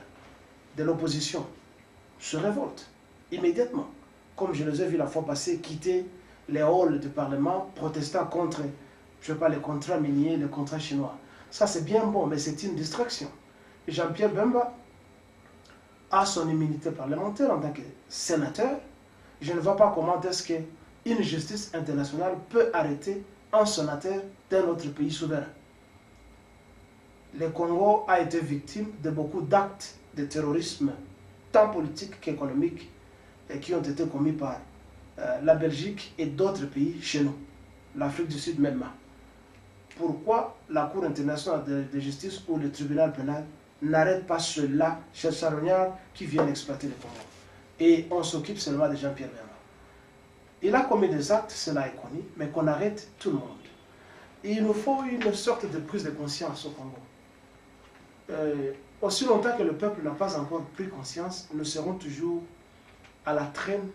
de l'opposition se révolte immédiatement, comme je les ai vus la fois passée quitter les halls du Parlement protestant contre, je ne sais pas, les contrats miniers, les contrats chinois. Ça c'est bien bon, mais c'est une distraction. Jean-Pierre Bemba a son immunité parlementaire en tant que sénateur. Je ne vois pas comment est-ce qu'une justice internationale peut arrêter un sénateur d'un autre pays souverain. Le Congo a été victime de beaucoup d'actes de terrorisme, tant politique qu'économique, qui ont été commis par la Belgique et d'autres pays chez nous, l'Afrique du Sud même. Pourquoi la Cour internationale de justice ou le tribunal pénal n'arrête pas ceux-là, ces charognards qui viennent exploiter le Congo? Et on s'occupe seulement de Jean-Pierre Bemba. Il a commis des actes, cela est connu, mais qu'on arrête tout le monde. Et il nous faut une sorte de prise de conscience au Congo. Aussi longtemps que le peuple n'a pas encore pris conscience, nous serons toujours à la traîne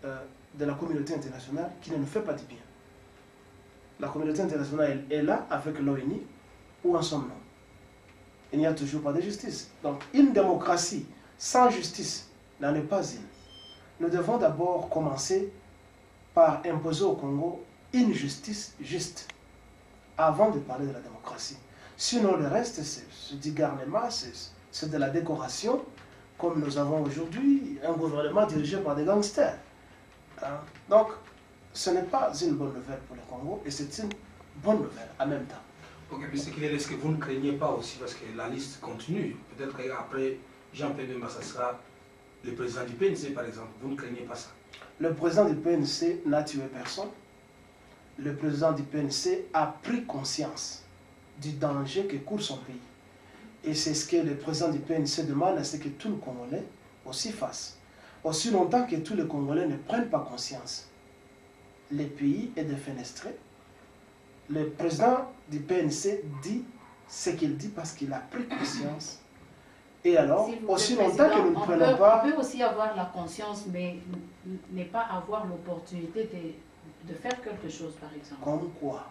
de la communauté internationale qui ne nous fait pas du bien. La communauté internationale est là avec l'ONU. Où en sommes-nous? Il n'y a toujours pas de justice. Donc une démocratie sans justice n'en est pas une. Nous devons d'abord commencer par imposer au Congo une justice juste avant de parler de la démocratie. Sinon le reste c'est du garnement, c'est de la décoration, comme nous avons aujourd'hui un gouvernement dirigé par des gangsters. Hein? Donc ce n'est pas une bonne nouvelle pour le Congo et c'est une bonne nouvelle en même temps. Ok, mais est-ce que vous ne craignez pas aussi, parce que la liste continue, peut-être qu'après Jean-Pierre Bemba, ça sera le président du PNC par exemple, vous ne craignez pas ça? Le président du PNC n'a tué personne. Le président du PNC a pris conscience du danger que court son pays. Et c'est ce que le président du PNC demande, c'est que tous les Congolais aussi fassent. Aussi longtemps que tous les Congolais ne prennent pas conscience, le pays est défenestré. Le président du PNC dit ce qu'il dit parce qu'il a pris conscience. Et alors, aussi longtemps que nous ne prenons pas... On peut aussi avoir la conscience, mais ne pas avoir l'opportunité de faire quelque chose, par exemple. Comme quoi?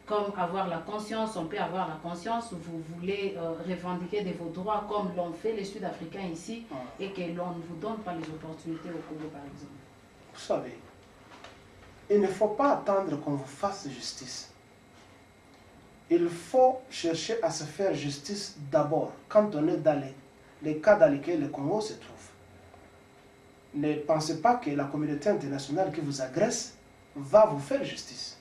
Comme avoir la conscience, on peut avoir la conscience, vous voulez revendiquer de vos droits comme l'ont fait les Sud-Africains ici, et que l'on ne vous donne pas les opportunités au Congo, par exemple. Vous savez, il ne faut pas attendre qu'on vous fasse justice. Il faut chercher à se faire justice d'abord, quand on est dans les cas dans lesquels le Congo se trouve. Ne pensez pas que la communauté internationale qui vous agresse va vous faire justice.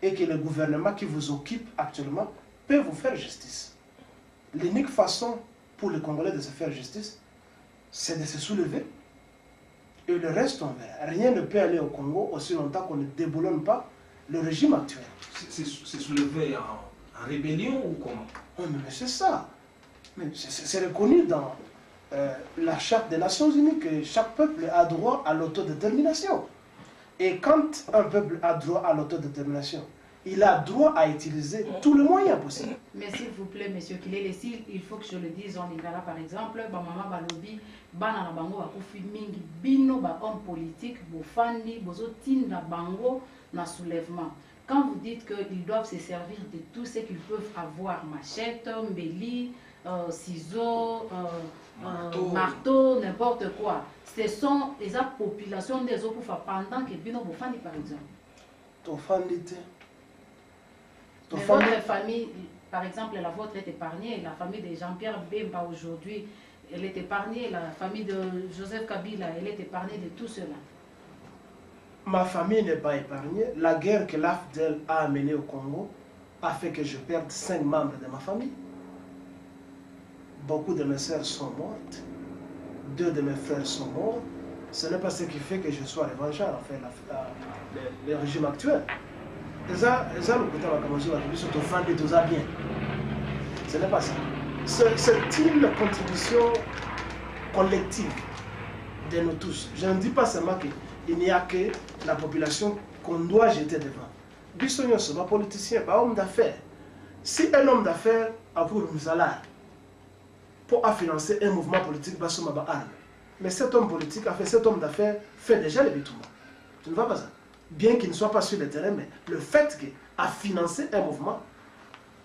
Et que le gouvernement qui vous occupe actuellement peut vous faire justice. L'unique façon pour les Congolais de se faire justice, c'est de se soulever. Et le reste, on verra. Rien ne peut aller au Congo aussi longtemps qu'on ne déboulonne pas le régime actuel. C'est soulevé en rébellion ou comment? Oui, mais c'est ça. C'est reconnu dans la Charte des Nations Unies que chaque peuple a droit à l'autodétermination. Et quand un peuple a droit à l'autodétermination, il a droit à utiliser tous les moyens possibles. Mais s'il vous plaît, monsieur Kilele, il faut que je le dise en lingala par exemple, maman balobi, bana na bango bakufi mingi, bino ba homme politique, bofandi, bozo tinda bango na soulèvement. Quand vous dites qu'ils doivent se servir de tout ce qu'ils peuvent avoir, machette, mbeli, ciseaux, marteau, n'importe quoi, ce sont les populations des autres pendant que bino bofandi par exemple. Mais votre famille, par exemple, la vôtre est épargnée, la famille de Jean-Pierre Bemba aujourd'hui, elle est épargnée, la famille de Joseph Kabila, elle est épargnée de tout cela. Ma famille n'est pas épargnée. La guerre que l'AFDEL a amenée au Congo a fait que je perde 5 membres de ma famille. Beaucoup de mes sœurs sont mortes. 2 de mes frères sont morts. Ce n'est pas ce qui fait que je sois revanchard, en fait, le régime actuel. Ce n'est pas ça. C'est une contribution collective de nous tous. Je ne dis pas seulement qu'il n'y a que la population qu'on doit jeter devant. Bissonio, ce n'est pas politicien, pas homme d'affaires. Si un homme d'affaires a pour un salaire pour financer un mouvement politique, mais cet homme politique, cet homme d'affaires fait déjà les bêtements. Tu ne vois pas ça? bien qu'il ne soit pas sur le terrain, mais le fait qu'il a financé un mouvement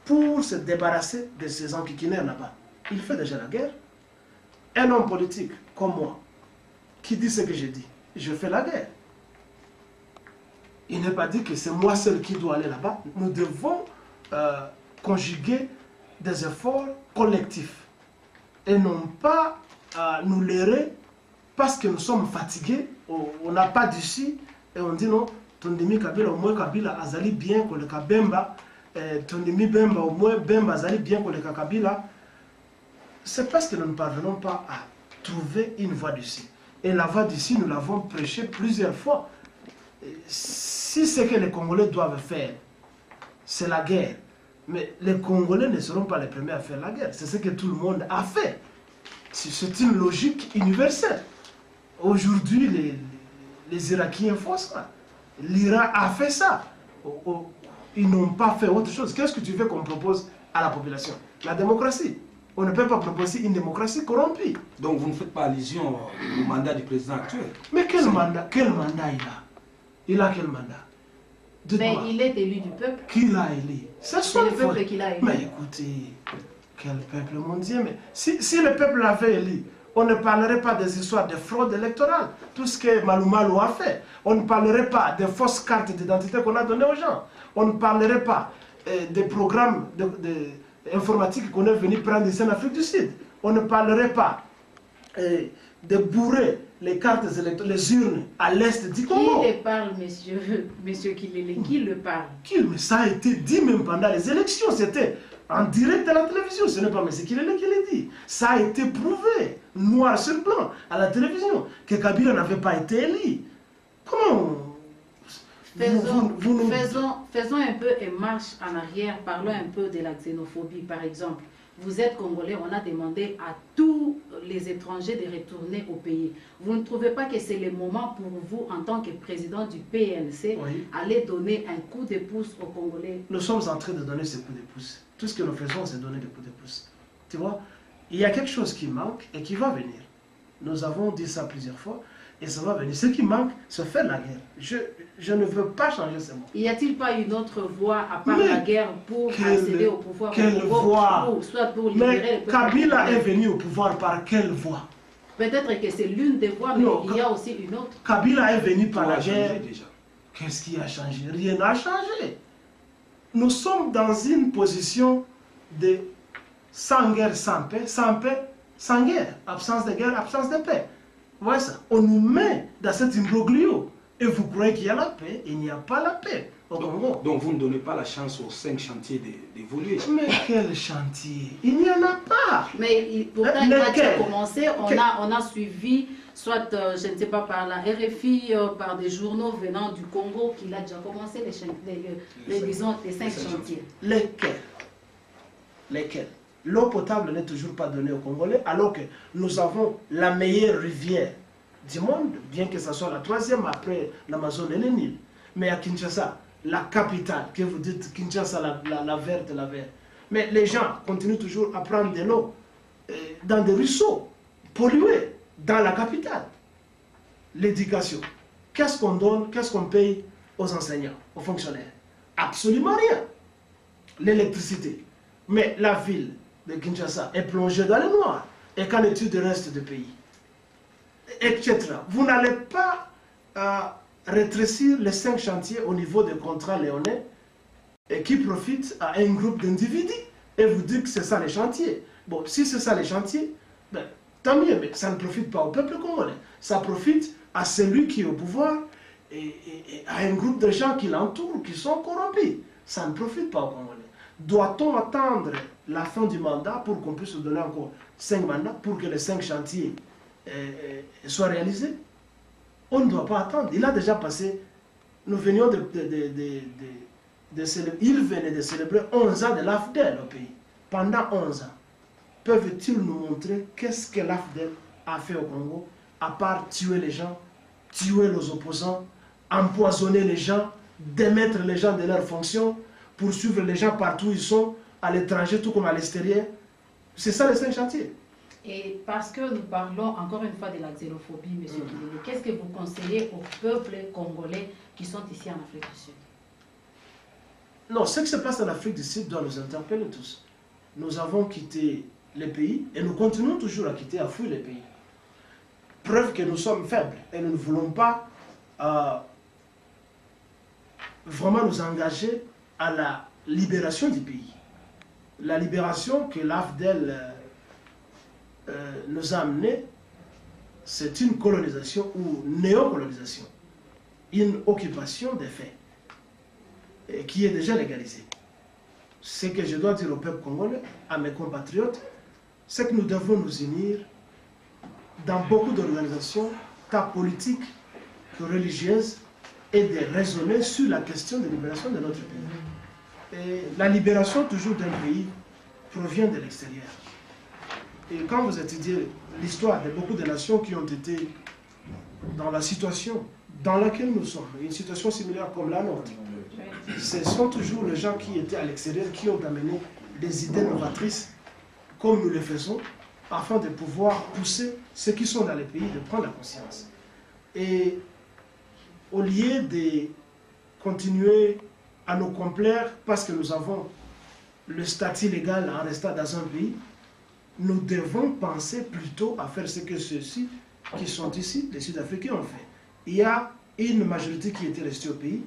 pour se débarrasser de ces enquiquineurs là-bas. Il fait déjà la guerre. Un homme politique comme moi, qui dit ce que je dis, je fais la guerre. Il n'est pas dit que c'est moi seul qui dois aller là-bas. Nous devons conjuguer des efforts collectifs et non pas nous leurrer parce que nous sommes fatigués, on n'a pas d'issue et on dit non, Tondemi Kabila au moins Kabila azali bien que le Kabemba, Tondemi Bemba au moins Bemba azali bien que le Kabila. C'est parce que nous ne parvenons pas à trouver une voie d'issue. Et la voie d'issue, nous l'avons prêché plusieurs fois. Si ce que les Congolais doivent faire, c'est la guerre, mais les Congolais ne seront pas les premiers à faire la guerre. C'est ce que tout le monde a fait. C'est une logique universelle. Aujourd'hui, les Irakiens font ça. L'Iran a fait ça. Ils n'ont pas fait autre chose. Qu'est-ce que tu veux qu'on propose à la population? La démocratie. On ne peut pas proposer une démocratie corrompue. Donc vous ne faites pas allusion au mandat du président actuel? Mais quel mandat il a? Il a quel mandat? Mais il est élu du peuple. Qui l'a élu? C'est le peuple qui l'a élu. Mais écoutez, quel peuple, mon Dieu, mais si le peuple l'avait élu, on ne parlerait pas des histoires de fraude électorale, tout ce que Malou Malou a fait. On ne parlerait pas des fausses cartes d'identité qu'on a données aux gens. On ne parlerait pas des programmes informatiques qu'on est venu prendre ici en Afrique du Sud. On ne parlerait pas de bourrer les cartes électorales, les urnes à l'est du Congo. Qui le parle, monsieur Kilele? Qui le parle? Mais ça a été dit même pendant les élections. C'était en direct à la télévision. Ce n'est pas M. Kilele qui l'a dit. Ça a été prouvé, noir sur blanc, à la télévision, que Kabila n'avait pas été élu. Comment Faisons un peu une marche en arrière. Parlons un peu de la xénophobie, par exemple. Vous êtes Congolais, on a demandé à tous les étrangers de retourner au pays. Vous ne trouvez pas que c'est le moment pour vous, en tant que président du PNC, aller donner un coup de pouce aux Congolais? Nous sommes en train de donner ce coup de pouce. Tout ce que nous faisons, c'est donner des coups de pouce. Tu vois, il y a quelque chose qui manque et qui va venir. Nous avons dit ça plusieurs fois et ça va venir. Ce qui manque, c'est faire la guerre. Je ne veux pas changer ce mot. Y a-t-il pas une autre voie à part la guerre pour accéder au pouvoir? Quelle voie? Soit pour libérer mais Kabila est venu au pouvoir par quelle voie? Peut-être que c'est l'une des voies, mais il y a aussi une autre. Kabila est venu par la guerre. Déjà. Qu'est-ce qui a changé? Rien n'a changé. Nous sommes dans une position de sans guerre, sans paix, sans guerre. Absence de guerre, absence de paix. Voilà ça. On nous met dans cet imbroglio. Et vous croyez qu'il y a la paix? Il n'y a pas la paix au Congo. Donc vous ne donnez pas la chance aux 5 chantiers d'évoluer? Mais quel chantier? Il n'y en a pas. Mais pourtant, il a déjà commencé. On a suivi, soit, je ne sais pas, par la RFI, par des journaux venant du Congo, qu'il a déjà commencé les 5 chantiers. Lesquels? L'eau potable n'est toujours pas donnée aux Congolais, alors que nous avons la meilleure rivière du monde, bien que ce soit la 3e après l'Amazone et le Nil. Mais à Kinshasa, la capitale, que vous dites Kinshasa, la verte, la verte. Mais les gens continuent toujours à prendre de l'eau dans des ruisseaux, pollués, dans la capitale. L'éducation. Qu'est-ce qu'on donne, qu'est-ce qu'on paye aux enseignants, aux fonctionnaires? Absolument rien. L'électricité. Mais la ville de Kinshasa est plongée dans le noir. Et qu'en est-il du reste du pays? Etc. Vous n'allez pas rétrécir les 5 chantiers au niveau des contrats léonais et qui profitent à un groupe d'individus et vous dites que c'est ça les chantiers. Bon, si c'est ça les chantiers, ben, tant mieux, mais ça ne profite pas au peuple congolais. Ça profite à celui qui est au pouvoir et à un groupe de gens qui l'entourent, qui sont corrompus. Ça ne profite pas aux Congolais. Doit-on attendre la fin du mandat pour qu'on puisse donner encore 5 mandats pour que les 5 chantiers soient réalisés? On ne doit pas attendre. Il a déjà passé. Nous venions de célébrer. Il venait de célébrer 11 ans de l'AFDEL au pays. Pendant 11 ans. Peuvent-ils nous montrer qu'est-ce que l'AFDEL a fait au Congo, à part tuer les gens, tuer les opposants, empoisonner les gens, démettre les gens de leurs fonctions, poursuivre les gens partout où ils sont, à l'étranger tout comme à l'extérieur? C'est ça les 5 chantiers. Et parce que nous parlons encore une fois de la xénophobie, M. Kilele, qu'est-ce que vous conseillez aux peuples congolais qui sont ici en Afrique du Sud? Non, ce qui se passe en Afrique du Sud doit nous interpeller tous. Nous avons quitté les pays et nous continuons toujours à quitter, à fuir les pays. Preuve que nous sommes faibles et nous ne voulons pas vraiment nous engager à la libération du pays. La libération que l'AFDEL nous a amenée, c'est une colonisation ou néocolonisation, une occupation des faits qui est déjà légalisée. Ce que je dois dire au peuple congolais, à mes compatriotes, c'est que nous devons nous unir dans beaucoup d'organisations, tant politiques que religieuses, et de raisonner sur la question de libération de notre pays. Et la libération toujours d'un pays provient de l'extérieur. Et quand vous étudiez l'histoire de beaucoup de nations qui ont été dans la situation dans laquelle nous sommes, une situation similaire comme la nôtre, ce sont toujours les gens qui étaient à l'extérieur qui ont amené des idées novatrices, comme nous le faisons, afin de pouvoir pousser ceux qui sont dans les pays de prendre la conscience. Et au lieu de continuer à nous complaire parce que nous avons le statut légal en restant dans un pays, nous devons penser plutôt à faire ce que ceux-ci qui sont ici, les Sud-Africains, ont fait. Il y a une majorité qui était restée au pays,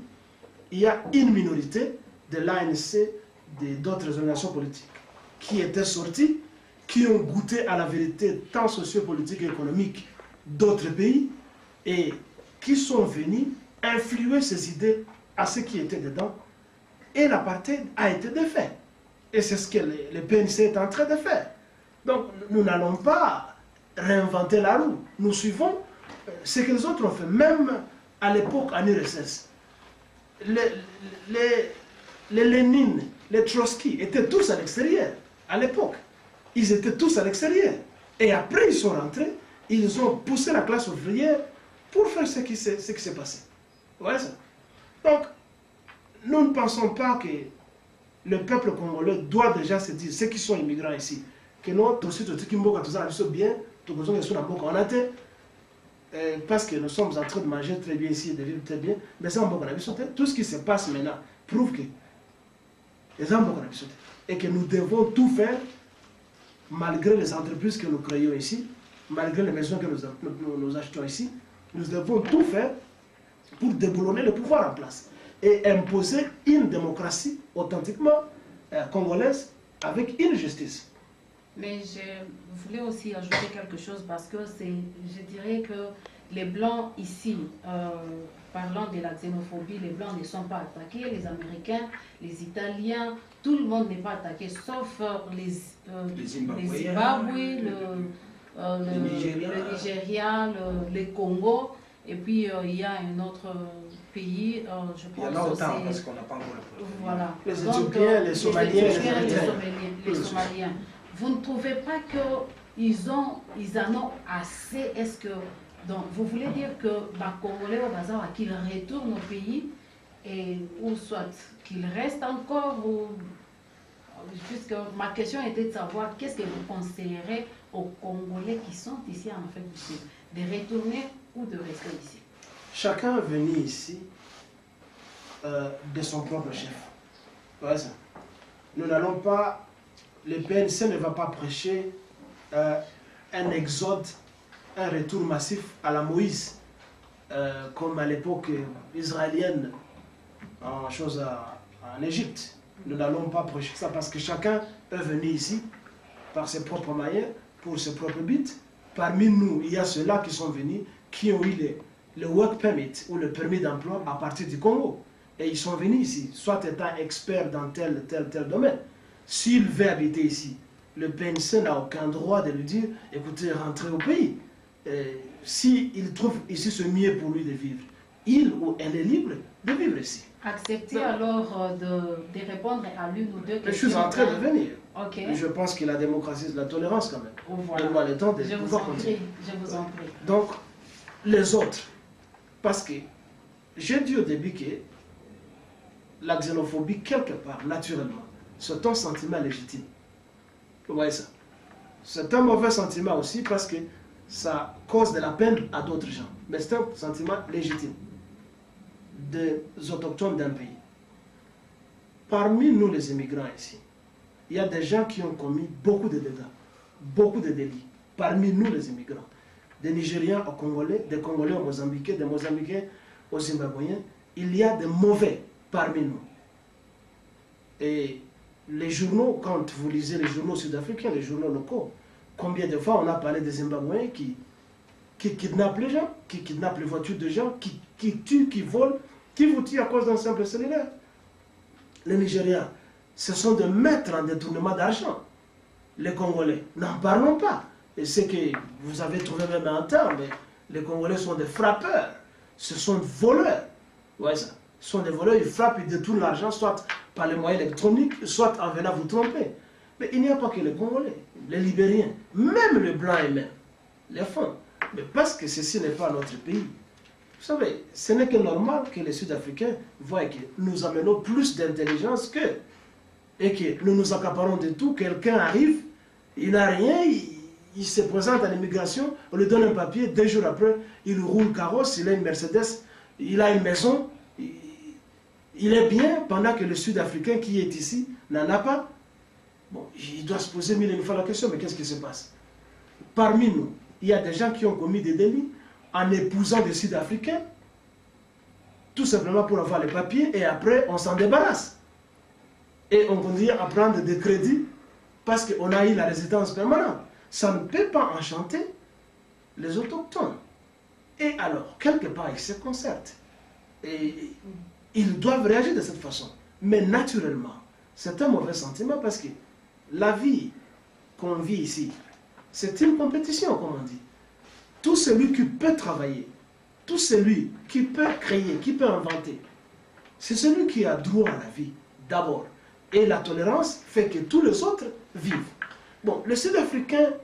il y a une minorité de l'ANC, d'autres organisations politiques, qui étaient sorties, qui ont goûté à la vérité tant sociopolitique et économique d'autres pays, et qui sont venus influer ces idées à ceux qui étaient dedans. Et l'apartheid a été défait. Et c'est ce que le PNC est en train de faire. Donc, nous n'allons pas réinventer la roue. Nous suivons ce que les autres ont fait, même à l'époque en URSS. Les Lénine, les Trotsky étaient tous à l'extérieur, à l'époque. Ils étaient tous à l'extérieur. Et après, ils sont rentrés, ils ont poussé la classe ouvrière pour faire ce qui s'est passé. Voilà ça. Donc, nous ne pensons pas que le peuple congolais doit déjà se dire, ceux qui sont immigrants ici, que nous, tous bien, parce que nous sommes en train de manger très bien ici et de vivre très bien, mais tout ce qui se passe maintenant prouve que et que nous devons tout faire, malgré les entreprises que nous créons ici, malgré les maisons que nous achetons ici, nous devons tout faire pour déboulonner le pouvoir en place et imposer une démocratie authentiquement congolaise avec une justice. Mais je voulais aussi ajouter quelque chose parce que je dirais que les Blancs ici, parlant de la xénophobie, les Blancs ne sont pas attaqués, les Américains, les Italiens, tout le monde n'est pas attaqué, sauf les Zimbabwe, le Nigeria, le Congo, et puis il y a un autre pays, je pense. Il y en a autant parce qu'on n'a pas encore le problème. Voilà. Les Éthiopiens, les Somaliens, les Somaliens. Vous ne trouvez pas qu'ils en ont assez? Est-ce que, donc, vous voulez dire que les Congolais au bazar, qu'ils retournent au pays, ou soit qu'ils restent encore, puisque ma question était de savoir qu'est-ce que vous conseillerez aux Congolais qui sont ici en Afrique du Sud, de retourner ou de rester ici? Chacun est venu ici de son propre chef. Voilà ça. Nous n'allons pas... Le PNC ne va pas prêcher un exode, un retour massif à la Moïse, comme à l'époque israélienne en Égypte. Nous n'allons pas prêcher ça parce que chacun est venu ici par ses propres moyens, pour ses propres buts. Parmi nous, il y a ceux-là qui sont venus, qui ont eu le work permit ou le permis d'emploi à partir du Congo. Et ils sont venus ici, soit étant experts dans tel domaine. S'il veut habiter ici, le PNC n'a aucun droit de lui dire, écoutez, rentrez au pays. S'il trouve ici ce mieux pour lui de vivre, il ou elle est libre de vivre ici. Acceptez alors de répondre à l'une ou deux questions. Je suis en train de venir. Okay. Je pense que la démocratie, c'est la tolérance quand même. Voilà. Donne-moi le temps de pouvoir continuer. Je vous en prie. Donc, les autres, parce que j'ai dit au début que la xénophobie, quelque part, naturellement, c'est un sentiment légitime. Vous voyez ça? C'est un mauvais sentiment aussi parce que ça cause de la peine à d'autres gens. Mais c'est un sentiment légitime des autochtones d'un pays. Parmi nous les immigrants ici, il y a des gens qui ont commis beaucoup de dégâts, beaucoup de délits. Parmi nous les immigrants, des Nigériens aux Congolais, des Congolais aux Mozambiquais, des Mozambicains aux Zimbabwéens, il y a des mauvais parmi nous. Et les journaux, quand vous lisez les journaux sud-africains, les journaux locaux, combien de fois on a parlé des Zimbabwéens qui kidnappent les gens, qui kidnappent les voitures de gens, qui tuent, qui volent, qui vous tuent à cause d'un simple cellulaire. Les Nigériens, ce sont des maîtres en détournement d'argent. Les Congolais, n'en parlons pas. Et c'est que vous avez trouvé même un terme, mais les Congolais sont des frappeurs, ce sont des voleurs. Ouais, ça. Ce sont des voleurs, ils frappent, ils détournent l'argent, soit par les moyens électroniques, soit en venant vous tromper. Mais il n'y a pas que les Congolais, les Libériens, même les Blancs eux-mêmes, les font. Mais parce que ceci n'est pas notre pays. Vous savez, ce n'est que normal que les Sud-Africains voient que nous amenons plus d'intelligence qu'eux. Et que nous nous accaparons de tout. Quelqu'un arrive, il n'a rien, il se présente à l'immigration, on lui donne un papier, 2 jours après, il roule carrosse, il a une Mercedes, il a une maison, il est bien, pendant que le Sud-Africain qui est ici n'en a pas. Bon, il doit se poser 1000 fois la question, mais qu'est-ce qui se passe? Parmi nous, il y a des gens qui ont commis des délits en épousant des Sud-Africains, tout simplement pour avoir les papiers, et après on s'en débarrasse. Et on continue à prendre des crédits parce qu'on a eu la résidence permanente. Ça ne peut pas enchanter les autochtones. Et alors, quelque part, ils se concertent. Et ils doivent réagir de cette façon. Mais naturellement, c'est un mauvais sentiment parce que la vie qu'on vit ici, c'est une compétition, comme on dit. Tout celui qui peut travailler, tout celui qui peut créer, qui peut inventer, c'est celui qui a droit à la vie, d'abord. Et la tolérance fait que tous les autres vivent. Bon, les Sud-Africains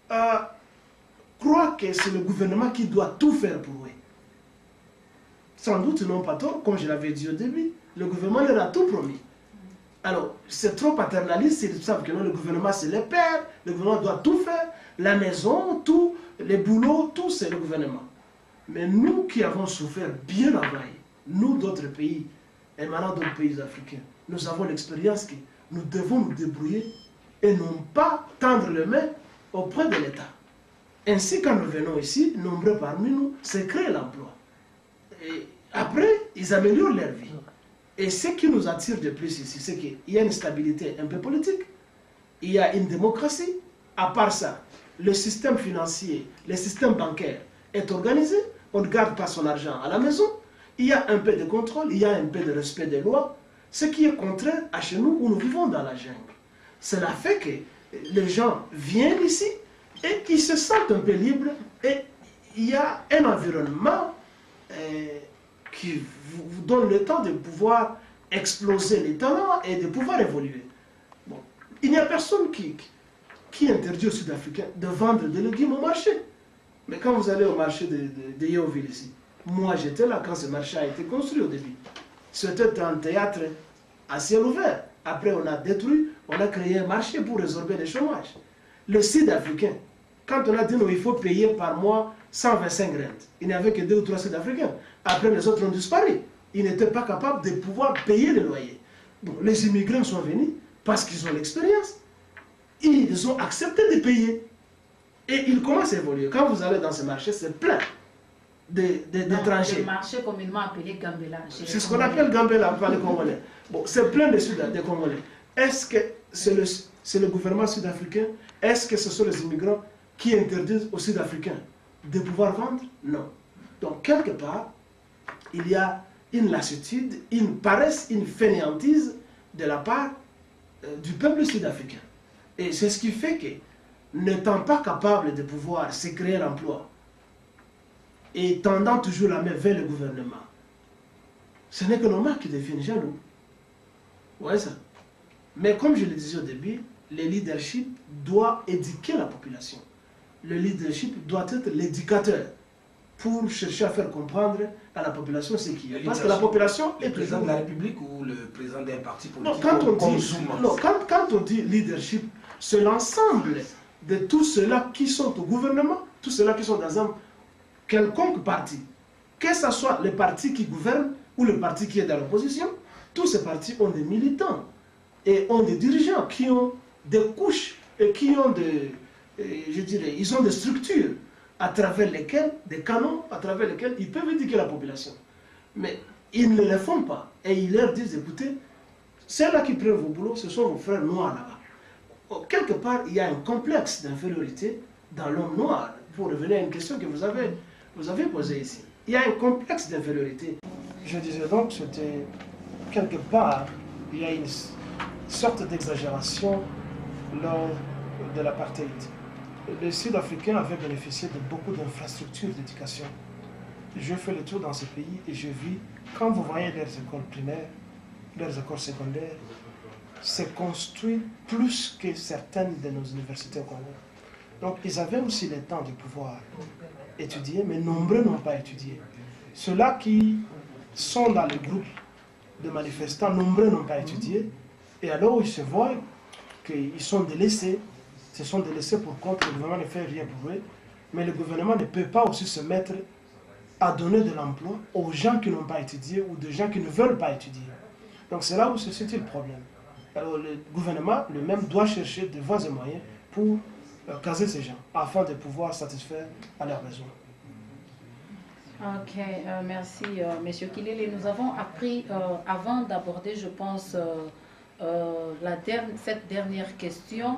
croient que c'est le gouvernement qui doit tout faire pour eux. Sans doute, ils n'ont pas tort, comme je l'avais dit au début, le gouvernement leur a tout promis. Alors, c'est trop paternaliste, ils savent que non, le gouvernement c'est le père, le gouvernement doit tout faire, la maison, tout, les boulots, tout c'est le gouvernement. Mais nous qui avons souffert bien avant, nous d'autres pays, émanant d'autres pays africains, nous avons l'expérience que nous devons nous débrouiller et non pas tendre les mains auprès de l'État. Ainsi, quand nous venons ici, nombreux parmi nous, c'est créer l'emploi. Et après, ils améliorent leur vie. Et ce qui nous attire de plus ici, c'est qu'il y a une stabilité un peu politique, il y a une démocratie. À part ça, le système financier, le système bancaire est organisé, on ne garde pas son argent à la maison, il y a un peu de contrôle, il y a un peu de respect des lois, ce qui est contraire à chez nous où nous vivons dans la jungle. Cela fait que les gens viennent ici et ils se sentent un peu libres et il y a un environnement qui vous donne le temps de pouvoir exploser les talents et de pouvoir évoluer. Bon, il n'y a personne qui interdit aux Sud-Africains de vendre des légumes au marché. Mais quand vous allez au marché de Yeoville ici, moi j'étais là quand ce marché a été construit au début. C'était un théâtre à ciel ouvert. Après on a détruit, on a créé un marché pour résorber le chômage. Le Sud-Africain, quand on a dit non, il faut payer par mois 125 rentes, il n'y avait que 2 ou 3 Sud-Africains. Après les autres ont disparu. Ils n'étaient pas capables de pouvoir payer le loyer. Bon, les immigrants sont venus parce qu'ils ont l'expérience. Ils ont accepté de payer. Et ils commencent à évoluer. Quand vous allez dans ce marché, c'est plein d'étrangers. Le marché communément appelé Gambela. C'est ce qu'on appelle Gambela par les Congolais. Bon, c'est plein de Congolais. Est-ce que c'est le gouvernement sud-africain? Est-ce que ce sont les immigrants qui interdisent aux Sud-Africains de pouvoir vendre? Non. Donc, quelque part, il y a une lassitude, une paresse, une fainéantise de la part du peuple sud-africain. Et c'est ce qui fait que, n'étant pas capable de pouvoir se créer l'emploi et tendant toujours la main vers le gouvernement, ce n'est que normal qu'ils deviennent jaloux. Ouais, ça. Mais comme je le disais au début, le leadership doit éduquer la population. Le leadership doit être l'éducateur pour chercher à faire comprendre à la population ce qu'il y a. Parce que la population est le président toujours... de la République ou le président d'un parti politique? Non, quand on dit leadership, c'est l'ensemble de tous ceux-là qui sont au gouvernement, tous ceux-là qui sont dans un quelconque parti. Que ce soit le parti qui gouverne ou le parti qui est dans l'opposition, tous ces partis ont des militants et ont des dirigeants qui ont des couches et qui ont ils ont des structures à travers lesquelles, des canons à travers lesquels ils peuvent éduquer la population. Mais ils ne le font pas. Et ils leur disent, écoutez, ceux-là qui prennent vos boulots, ce sont vos frères noirs là-bas. Quelque part, il y a un complexe d'infériorité dans l'homme noir. Pour revenir à une question que vous avez posée ici. Il y a un complexe d'infériorité. Je disais donc, c'était quelque part, il y a une sorte d'exagération lors de l'apartheid. Les Sud-Africains avaient bénéficié de beaucoup d'infrastructures d'éducation. Je fais le tour dans ce pays et je vis, quand vous voyez leurs écoles primaires, leurs écoles secondaires, c'est construit plus que certaines de nos universités au Congo. Donc ils avaient aussi le temps de pouvoir étudier, mais nombreux n'ont pas étudié. Ceux-là qui sont dans les groupes de manifestants, nombreux n'ont pas étudié, et alors ils se voient qu'ils sont délaissés. Ce sont délaissés pour compte, le gouvernement ne fait rien pour eux, mais le gouvernement ne peut pas aussi se mettre à donner de l'emploi aux gens qui n'ont pas étudié ou des gens qui ne veulent pas étudier. Donc c'est là où se situe le problème. Alors le gouvernement lui-même doit chercher de voies et moyens pour caser ces gens, afin de pouvoir satisfaire à leurs besoins. Ok, merci Monsieur Kilele. Nous avons appris, avant d'aborder, je pense, cette dernière question,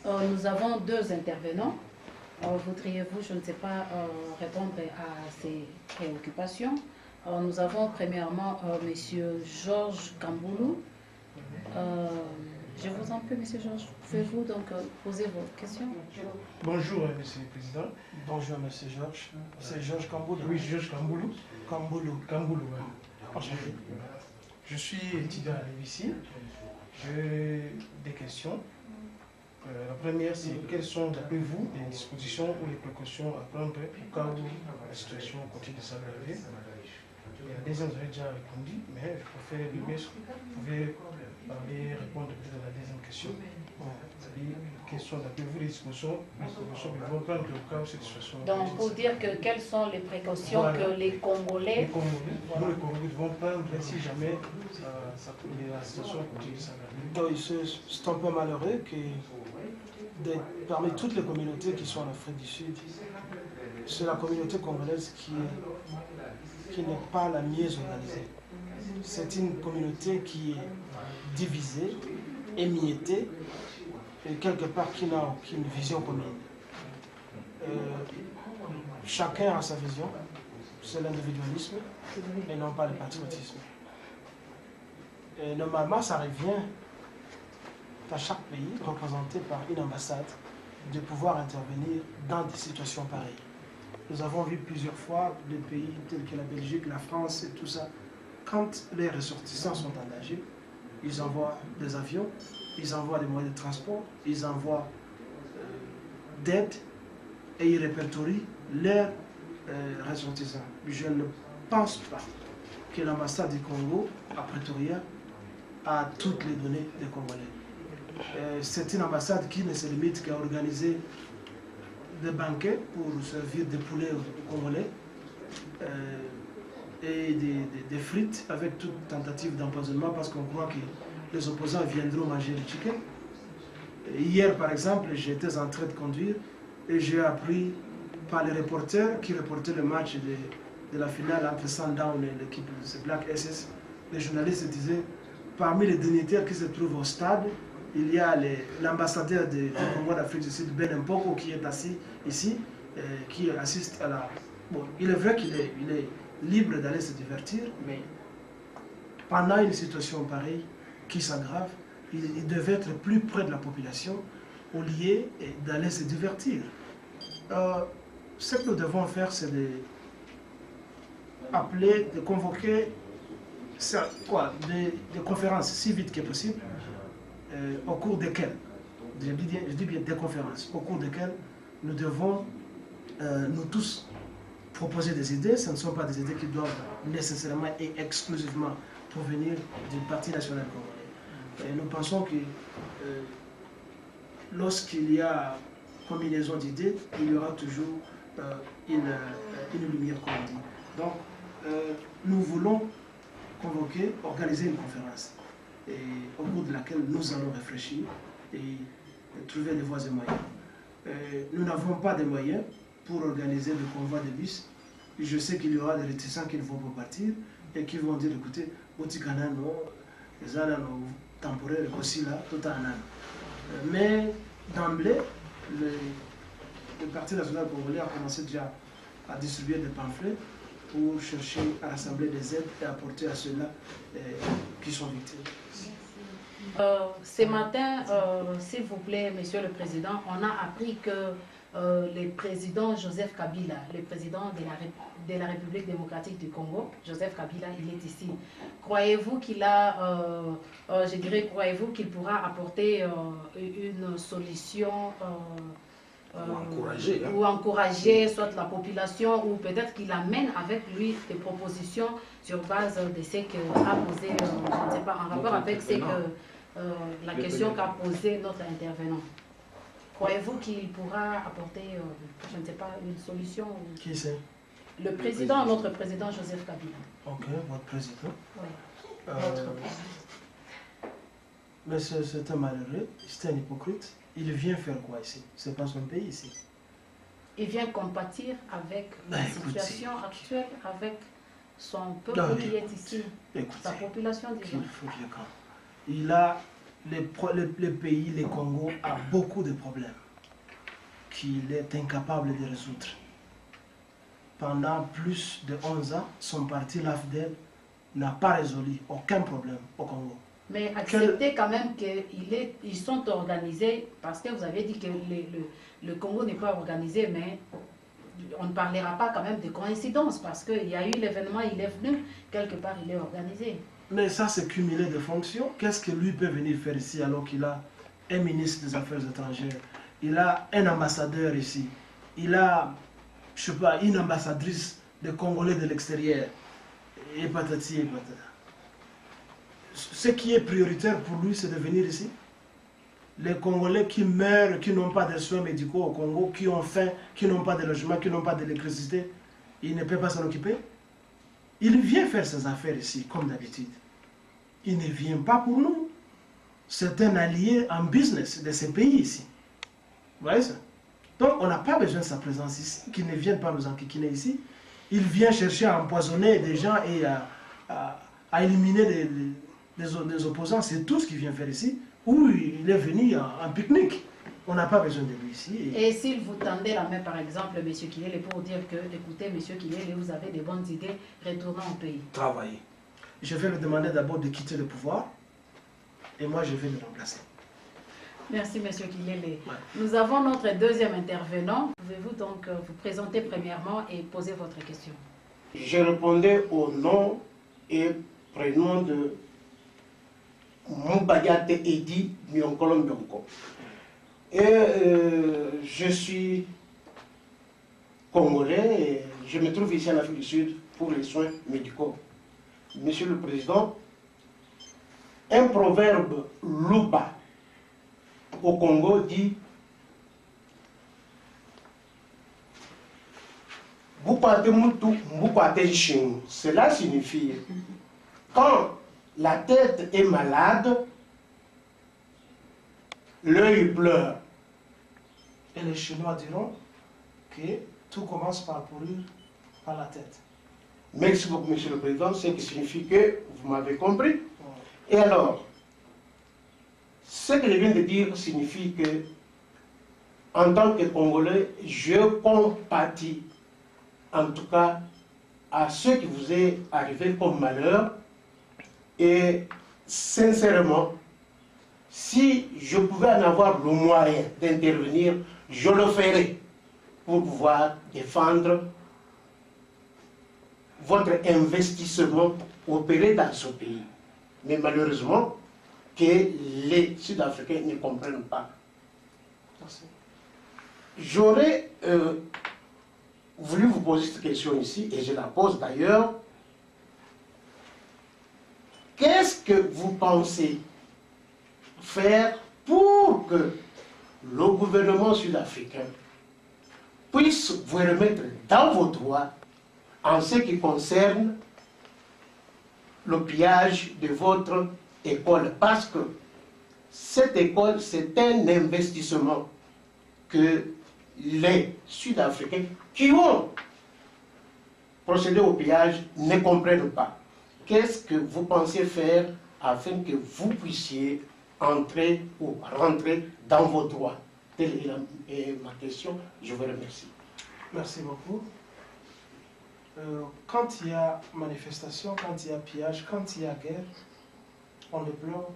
nous avons deux intervenants. Voudriez-vous, je ne sais pas, répondre à ces préoccupations? Nous avons premièrement Monsieur Georges Kamboulou. Je vous en prie, Monsieur Georges, pouvez-vous donc poser vos questions? Bonjour, Monsieur le Président. Bonjour, Monsieur Georges. C'est Georges Kamboulou. Oui, Georges Kamboulou. Kamboulou. Kamboulou, oui. Enchanté. Je suis étudiant à l'IBC. J'ai des questions. La première, c'est quelles sont, d'après vous, les dispositions ou les précautions à prendre au cas où la situation continue de s'aggraver? La deuxième, vous avez déjà répondu, mais je préfère le mieux, vous pouvez répondre peut-être à la deuxième question. C'est-à-dire, quelles sont, d'après vous, les dispositions que vont prendre au cas où cette situation... Donc, pour dire que quelles sont les précautions que les Congolais... Les Congolais vont prendre si jamais la situation continue de s'aggraver. C'est un peu malheureux que parmi toutes les communautés qui sont en Afrique du Sud, c'est la communauté congolaise qui n'est pas la mieux organisée. C'est une communauté qui est divisée, émiettée, et quelque part qui n'a aucune vision commune. Chacun a sa vision, c'est l'individualisme et non pas le patriotisme. Et normalement, ça revient à chaque pays, représenté par une ambassade, de pouvoir intervenir dans des situations pareilles. Nous avons vu plusieurs fois des pays tels que la Belgique, la France et tout ça, quand les ressortissants sont en danger, ils envoient des avions, ils envoient des moyens de transport, ils envoient d'aide et ils répertorient leurs ressortissants. Je ne pense pas que l'ambassade du Congo à Pretoria a toutes les données des Congolais. C'est une ambassade qui ne se limite qu'à organiser des banquets pour servir des poulets aux Congolais et des frites avec toute tentative d'empoisonnement parce qu'on croit que les opposants viendront manger le chicken. Hier, par exemple, j'étais en train de conduire et j'ai appris par les reporters qui reportaient le match de la finale entre Sundown et l'équipe de Black SS. Les journalistes disaient, parmi les dignitaires qui se trouvent au stade, il y a l'ambassadeur du Congo d'Afrique du Sud, Ben Mpoko, qui est assis ici, qui assiste à la... Bon, il est vrai qu'il est libre d'aller se divertir, mais pendant une situation pareille qui s'aggrave, il devait être plus près de la population au lieu d'aller se divertir. Ce que nous devons faire, c'est de convoquer des conférences si vite que possible, au cours desquelles, je dis bien des conférences, au cours desquelles nous devons, nous tous, proposer des idées. Ce ne sont pas des idées qui doivent nécessairement et exclusivement provenir du Parti national congolais. Et nous pensons que lorsqu'il y a combinaison d'idées, il y aura toujours une lumière, comme on dit. Donc, nous voulons convoquer, organiser une conférence et, au cours de laquelle nous allons réfléchir et trouver des voies et moyens. Nous n'avons pas de moyens pour organiser le convoi de bus. Je sais qu'il y aura des réticents qui ne vont pas partir et qui vont dire, écoutez, Botikana, non, les années temporaires, aussi là, tout en an. Mais d'emblée, le Parti national congolais a commencé déjà à distribuer des pamphlets pour chercher à rassembler des aides et apporter à ceux-là qui sont victimes. Ce matin, s'il vous plaît, Monsieur le Président, on a appris que le président Joseph Kabila, le président de la République démocratique du Congo, Joseph Kabila, il est ici. Croyez-vous qu'il a, je dirais, croyez-vous qu'il pourra apporter une solution ou encourager soit la population, ou peut-être qu'il amène avec lui des propositions sur base de ce qu'a posé, je ne sais pas, en rapport avec ce que la question qu'a posée notre intervenant. Croyez-vous qu'il pourra apporter, je ne sais pas, une solution? Qui c'est? Le président, notre président Joseph Kabila. Ok, votre président. Oui. Mais c'est un malheureux, c'est un hypocrite. Il vient faire quoi ici? C'est pas son pays ici. Il vient compatir avec la situation actuelle, avec son peuple qui est ici, sa population déjà. Il a, le pays, le Congo, a beaucoup de problèmes qu'il est incapable de résoudre. Pendant plus de 11 ans, son parti, l'AFDEL, n'a pas résolu aucun problème au Congo. Mais acceptez quand même qu'ils sont organisés, parce que vous avez dit que le Congo n'est pas organisé, mais on ne parlera pas quand même de coïncidence, parce qu'il y a eu l'événement, il est venu, quelque part il est organisé. Mais ça, c'est cumulé de fonctions. Qu'est-ce que lui peut venir faire ici alors qu'il a un ministre des Affaires étrangères, il a un ambassadeur ici, il a, je sais pas, une ambassadrice de Congolais de l'extérieur, et patati et patata. Ce qui est prioritaire pour lui, c'est de venir ici. Les Congolais qui meurent, qui n'ont pas de soins médicaux au Congo, qui ont faim, qui n'ont pas de logement, qui n'ont pas d'électricité, il ne peut pas s'en occuper. Il vient faire ses affaires ici, comme d'habitude. Il ne vient pas pour nous. C'est un allié en business de ces pays ici. Vous voyez ça? Donc, on n'a pas besoin de sa présence ici, qu'il ne vienne pas nous enquiquiner ici. Il vient chercher à empoisonner des gens et à éliminer des opposants. C'est tout ce qu'il vient faire ici, où il est venu en pique-nique. On n'a pas besoin de lui ici. Et s'il vous tendait la main, par exemple, M. Kilele, pour dire que, écoutez, M. Kilele, vous avez des bonnes idées, retournons au pays. Travailler. Je vais lui demander d'abord de quitter le pouvoir, et moi je vais le remplacer. Merci, M. Kilele. Ouais. Nous avons notre deuxième intervenant. Pouvez-vous donc vous présenter premièrement et poser votre question? Je répondais au nom et prénom de Moubayate Edi Mionkolo Mionko. Et je suis congolais et je me trouve ici en Afrique du Sud pour les soins médicaux. Monsieur le Président, un proverbe Luba au Congo dit cela signifie quand la tête est malade, l'œil pleure. Et les Chinois diront que tout commence par pourrir par la tête. Merci beaucoup, Monsieur le Président, ce qui signifie que vous m'avez compris. Et alors, ce que je viens de dire signifie que, en tant que Congolais, je compatis, en tout cas, à ce qui vous est arrivé comme malheur. Et sincèrement, si je pouvais en avoir le moyen d'intervenir, je le ferais pour pouvoir défendre votre investissement opéré dans ce pays. Mais malheureusement, que les Sud-Africains ne comprennent pas. J'aurais voulu vous poser cette question ici, et je la pose d'ailleurs. Qu'est-ce que vous pensez faire pour que le gouvernement sud-africain puisse vous remettre dans vos droits en ce qui concerne le pillage de votre école. Parce que cette école, c'est un investissement que les Sud-Africains qui ont procédé au pillage ne comprennent pas. Qu'est-ce que vous pensez faire afin que vous puissiez entrer ou rentrer dans vos droits? Telle est ma question. Je vous remercie. Merci beaucoup. Quand il y a manifestation, quand il y a pillage, quand il y a guerre, on déplore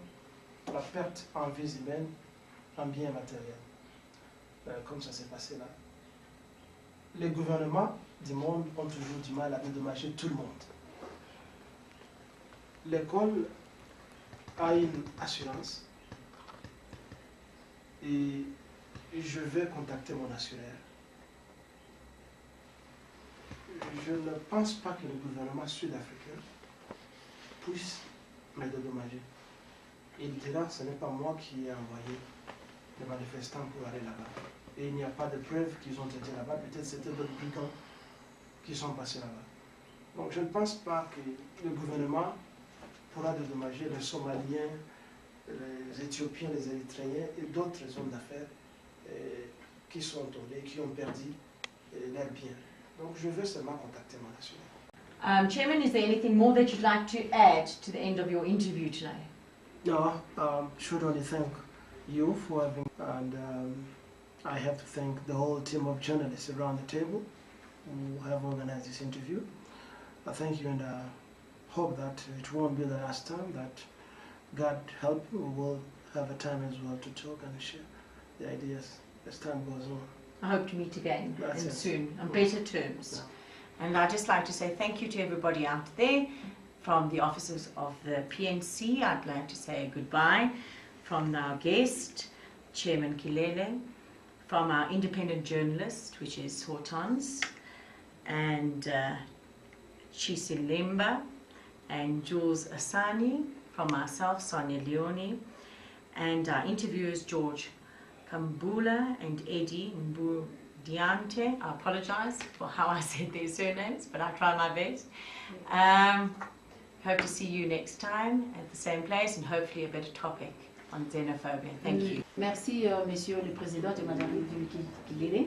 la perte en vies humaines, en biens matériels. Comme ça s'est passé là. Les gouvernements du monde ont toujours du mal à dédommager tout le monde. L'école a une assurance et je vais contacter mon assureur. Je ne pense pas que le gouvernement sud-africain puisse me dédommager. Il dira, ce n'est pas moi qui ai envoyé les manifestants pour aller là-bas. Et il n'y a pas de preuves qu'ils ont été là-bas. Peut-être c'était d'autres brigands qui sont passés là-bas. Donc je ne pense pas que le gouvernement pourra dédommager les Somaliens, les Éthiopiens, les Érythréens et d'autres hommes d'affaires qui sont tombés, qui ont perdu leurs biens. Donc je veux seulement contacter mon assureur. Chairman, is there anything more that you'd like to add to the end of your interview today? No, should only thank you for having, and I have to thank the whole team of journalists around the table who have organized this interview. I thank you and I hope that it won't be the last time, that God help, we will have a time as well to talk and share the ideas as time goes on. I hope to meet again That's and it. soon on better terms. And I'd just like to say thank you to everybody out there. From the officers of the PNC, I'd like to say goodbye. From our guest, Chairman Kilele, from our independent journalist, which is Hortons, and Chisilemba, and Jules Asani, from myself, Sonia Leone, and our interviewers, George Kambula and Eddie Mbudiante. I apologize for how I said their surnames, but I try my best. Hope to see you next time at the same place and hopefully a better topic on xenophobia. Thank you. Merci, Monsieur le Président et Madame Kilele.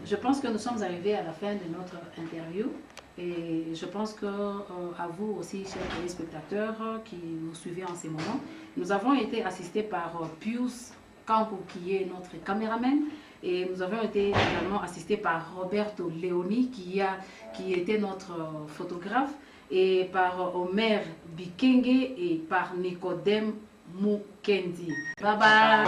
Je pense que nous sommes arrivés à la fin de notre interview et je pense que à vous aussi, chers téléspectateurs qui nous suivez en ce moment, nous avons été assistés par Pius Campo qui est notre caméraman et nous avons été également assistés par Roberto Leoni qui était notre photographe et par Omer Bikenge et par Nicodème Mukendi. Bye bye.